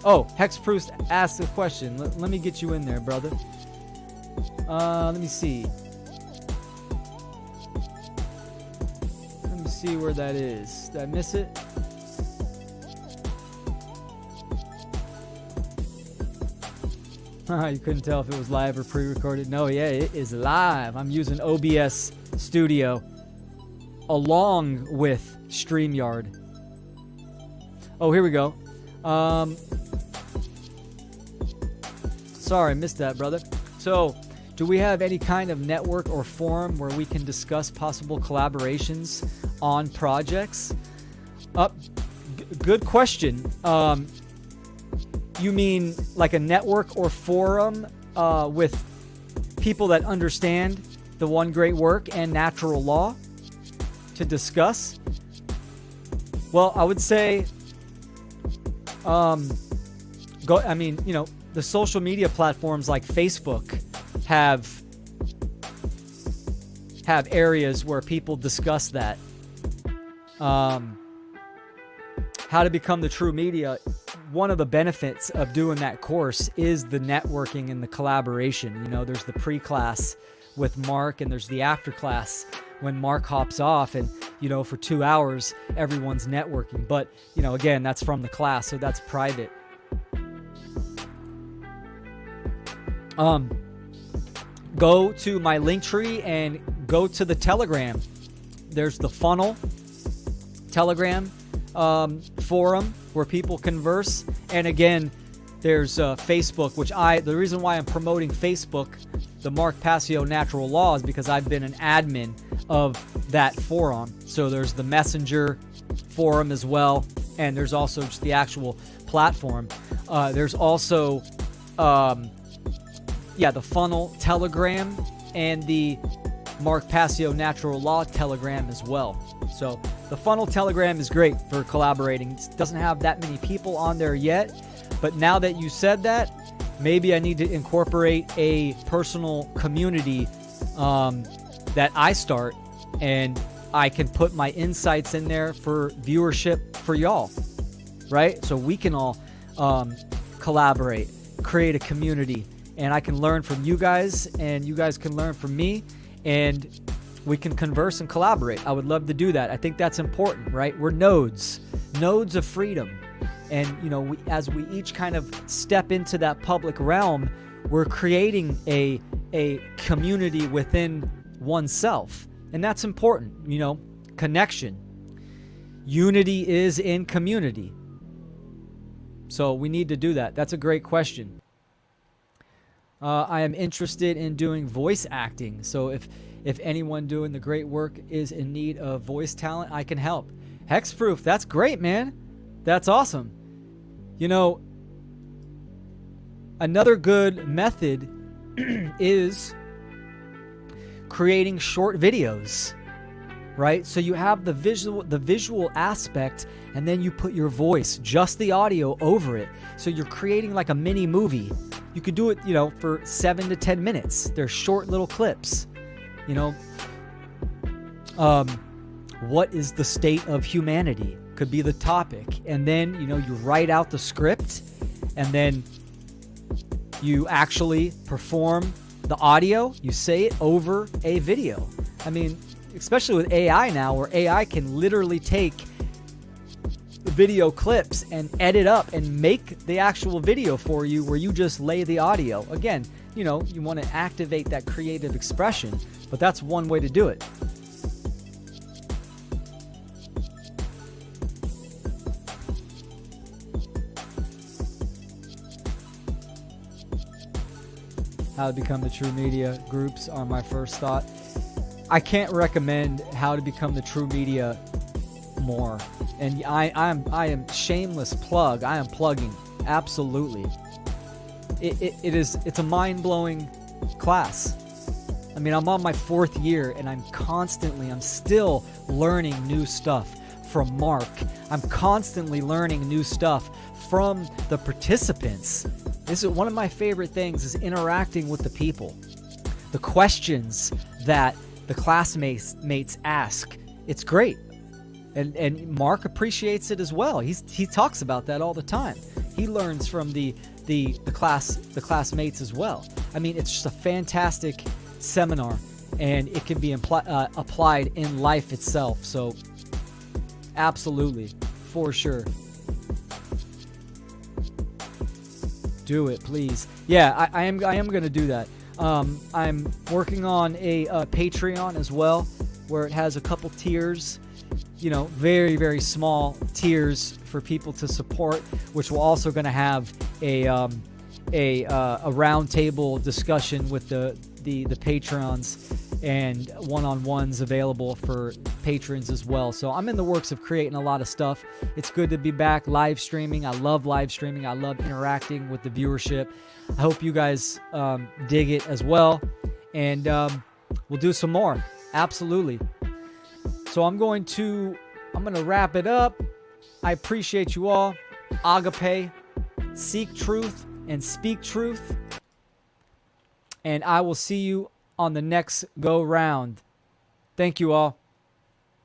Oh, Hexproust asked a question. Let me get you in there, brother. Let me see. Let me see where that is. Did I miss it? You couldn't tell if it was live or pre-recorded. No, yeah, it is live. I'm using OBS Studio along with StreamYard. Oh, here we go. Sorry, missed that, brother. So, do we have any kind of network or forum where we can discuss possible collaborations on projects? Good question. You mean like a network or forum with people that understand the One Great Work and natural law to discuss? Well, I would say, the social media platforms like Facebook have areas where people discuss that. How to become the true media. one of the benefits of doing that course is the networking and the collaboration. You know, there's the pre-class with Mark, and there's the after class when Mark hops off, and, you know, for 2 hours, everyone's networking. But, you know, again, that's from the class, so that's private. Go to my link tree and go to the Telegram. There's the FUNL Telegram forum where people converse. And again, there's Facebook, which the reason why I'm promoting Facebook, the Mark Passio Natural Law, is because I've been an admin of that forum. So there's the Messenger forum as well, and there's also just the actual platform. There's also the FUNL Telegram and the Mark Passio Natural Law Telegram as well. So the FUNL Telegram is great for collaborating. It doesn't have that many people on there yet, but now that you said that, maybe I need to incorporate a personal community that I start, and I can put my insights in there for viewership for y'all, right? So we can all collaborate, create a community, and I can learn from you guys, and you guys can learn from me, and we can converse and collaborate. I would love to do that. I think that's important, right? We're nodes of freedom. And, you know, as we each kind of step into that public realm, we're creating a community within oneself. And that's important, you know, connection. Unity is in community. So we need to do that. That's a great question. I am interested in doing voice acting. So if anyone doing the great work is in need of voice talent, I can help. Hexproof, that's great, man. That's awesome. You know, another good method is creating short videos, right? So you have the visual aspect, and then you put your voice, just the audio over it. So you're creating like a mini movie. You could do it, you know, for 7 to 10 minutes. They're short little clips. You know, what is the state of humanity? Could be the topic. And then, you know, you write out the script, and then you actually perform the audio. You say it over a video. I mean, especially with AI now, where AI can literally take video clips and edit up and make the actual video for you, where you just lay the audio. Again, you know, you want to activate that creative expression, but that's one way to do it. How to become the true media groups are my first thought. I can't recommend how to become the true media more. And I am shameless plug. I am plugging. Absolutely. It's a mind-blowing class. I mean, I'm on my 4th year, and I'm still learning new stuff from Mark. I'm constantly learning new stuff from the participants. This is one of my favorite things, is interacting with the people. The questions that the classmates ask. It's great. And Mark appreciates it as well. He talks about that all the time. He learns from the classmates as well. I mean, it's just a fantastic seminar, and it can be applied in life itself. So absolutely, for sure. Do it, please. Yeah, I am going to do that. I'm working on a Patreon as well, where it has a couple tiers, you know, very, very small tiers for people to support, which we're also going to have a roundtable discussion with the patrons, and one-on-ones available for patrons as well. So I'm in the works of creating a lot of stuff. It's good to be back live streaming. I love live streaming. I love interacting with the viewership. I hope you guys dig it as well, and we'll do some more. Absolutely. So I'm going to wrap it up. I appreciate you all. Agape, seek truth and speak truth. And I will see you on the next go round. Thank you all.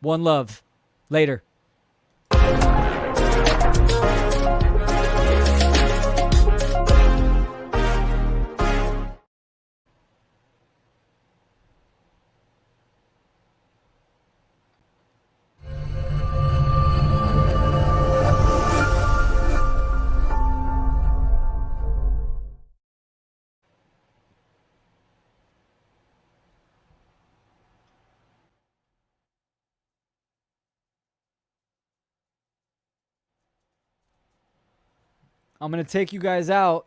One love. Later. I'm going to take you guys out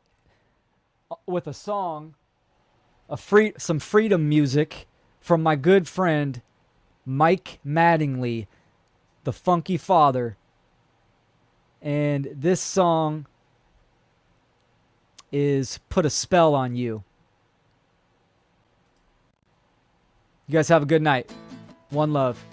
with a song, some freedom music from my good friend Mike Mattingly, the Funky Father. And this song is Put a Spell on You. You guys have a good night. One love.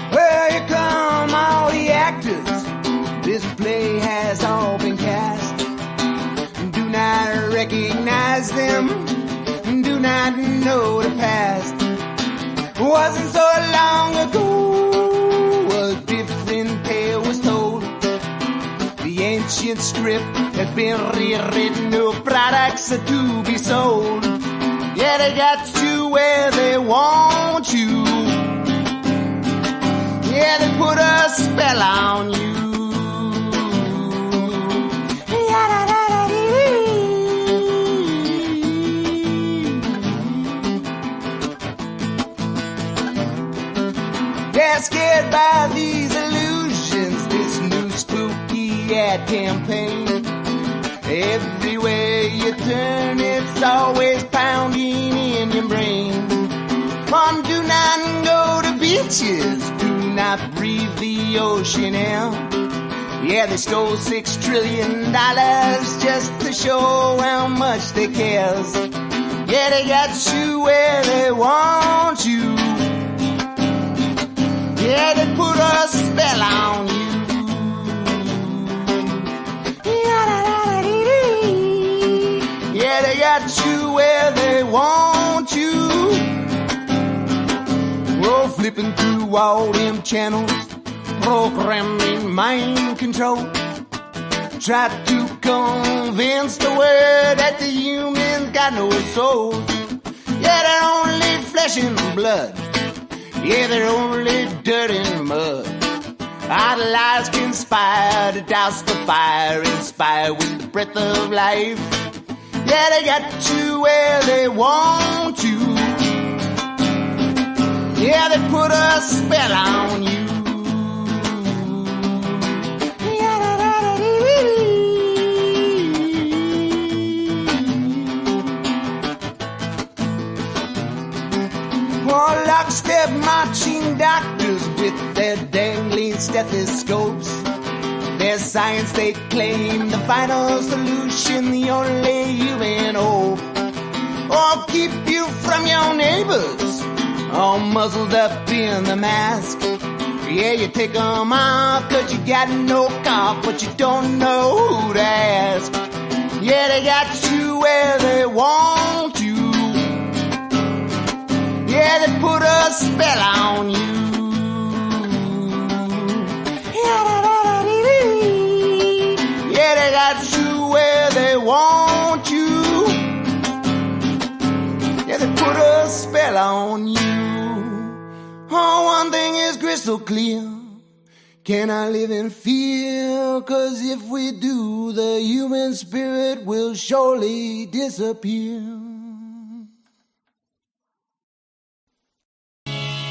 Well, here come all the actors. This play has all been cast. Do not recognize them. Do not know the past. Wasn't so long ago, a different tale was told. The ancient script has been rewritten, new products are to be sold. Yeah, they got you where they want you. Yeah, they put a spell on you. They're scared by these illusions, this new spooky ad campaign. Everywhere you turn, it's always pounding in your brain. Come, do not go to beaches, do not breathe the ocean air. Yeah, they stole $6 trillion just to show how much they cares. Yeah, they got you where they want you. Yeah, they put a spell on you. Yeah, they got you where they want you. Oh, flipping through all them channels, programming mind control. Try to convince the world that the humans got no souls. Yeah, they're only flesh and blood. Yeah, they're only dirt and mud. Our lies conspire to douse the fire, inspire with the breath of life. Yeah, they got you where they want you. Yeah, they put a spell on you. Oh, lockstep marching doctors with their dangling stethoscopes. Their science they claim the final solution, the only human hope. Or keep you from your neighbors, all muzzled up in the mask. Yeah, you take them off cause you got no cough, but you don't know who to ask. Yeah, they got you where they want you. Yeah, they put a spell on you. Yeah, they got you where they want you. Yeah, they put a spell on you. Oh, one thing is crystal clear. Can I live in fear? 'Cause if we do, the human spirit will surely disappear.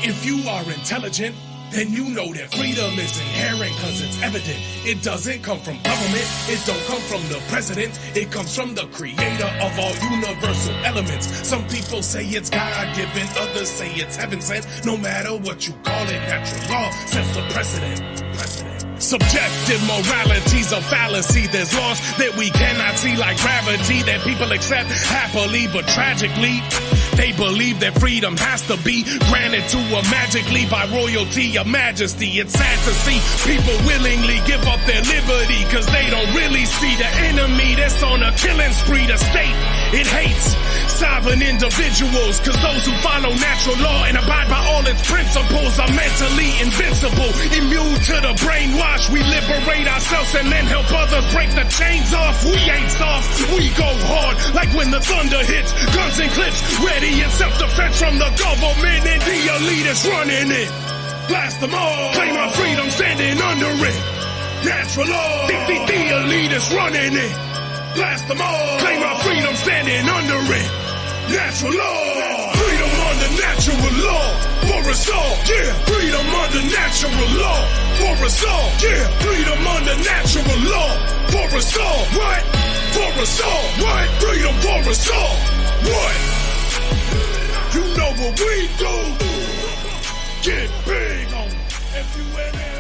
If you are intelligent, then you know that freedom is inherent, cause it's evident. It doesn't come from government, it don't come from the president, it comes from the creator of all universal elements. Some people say it's God-given, others say it's heaven-sent. No matter what you call it, natural law sets the precedent. Subjective morality's a fallacy. There's laws that we cannot see, like gravity, that people accept happily, but tragically they believe that freedom has to be granted to us magically by royalty or majesty. It's sad to see people willingly give up their liberty, cause they don't really see the enemy that's on a killing spree. The state, it hates sovereign individuals, cause those who follow natural law and abide by all its principles are mentally invincible, immune to the brainwash. We liberate ourselves and then help others break the chains off. We ain't soft, we go hard, like when the thunder hits. Guns and clips, ready in self-defense from the government and the elitists running it. Blast them all, claim our freedom standing under it. Natural law, the elitists running it. Blast them all, claim our freedom standing under it. natural law. Freedom under natural law for us all. Yeah, freedom under natural law for us all. Yeah, freedom under natural law for us all. What? For us all. What? Freedom for us all. What? You know what we do. Get big on FUNL.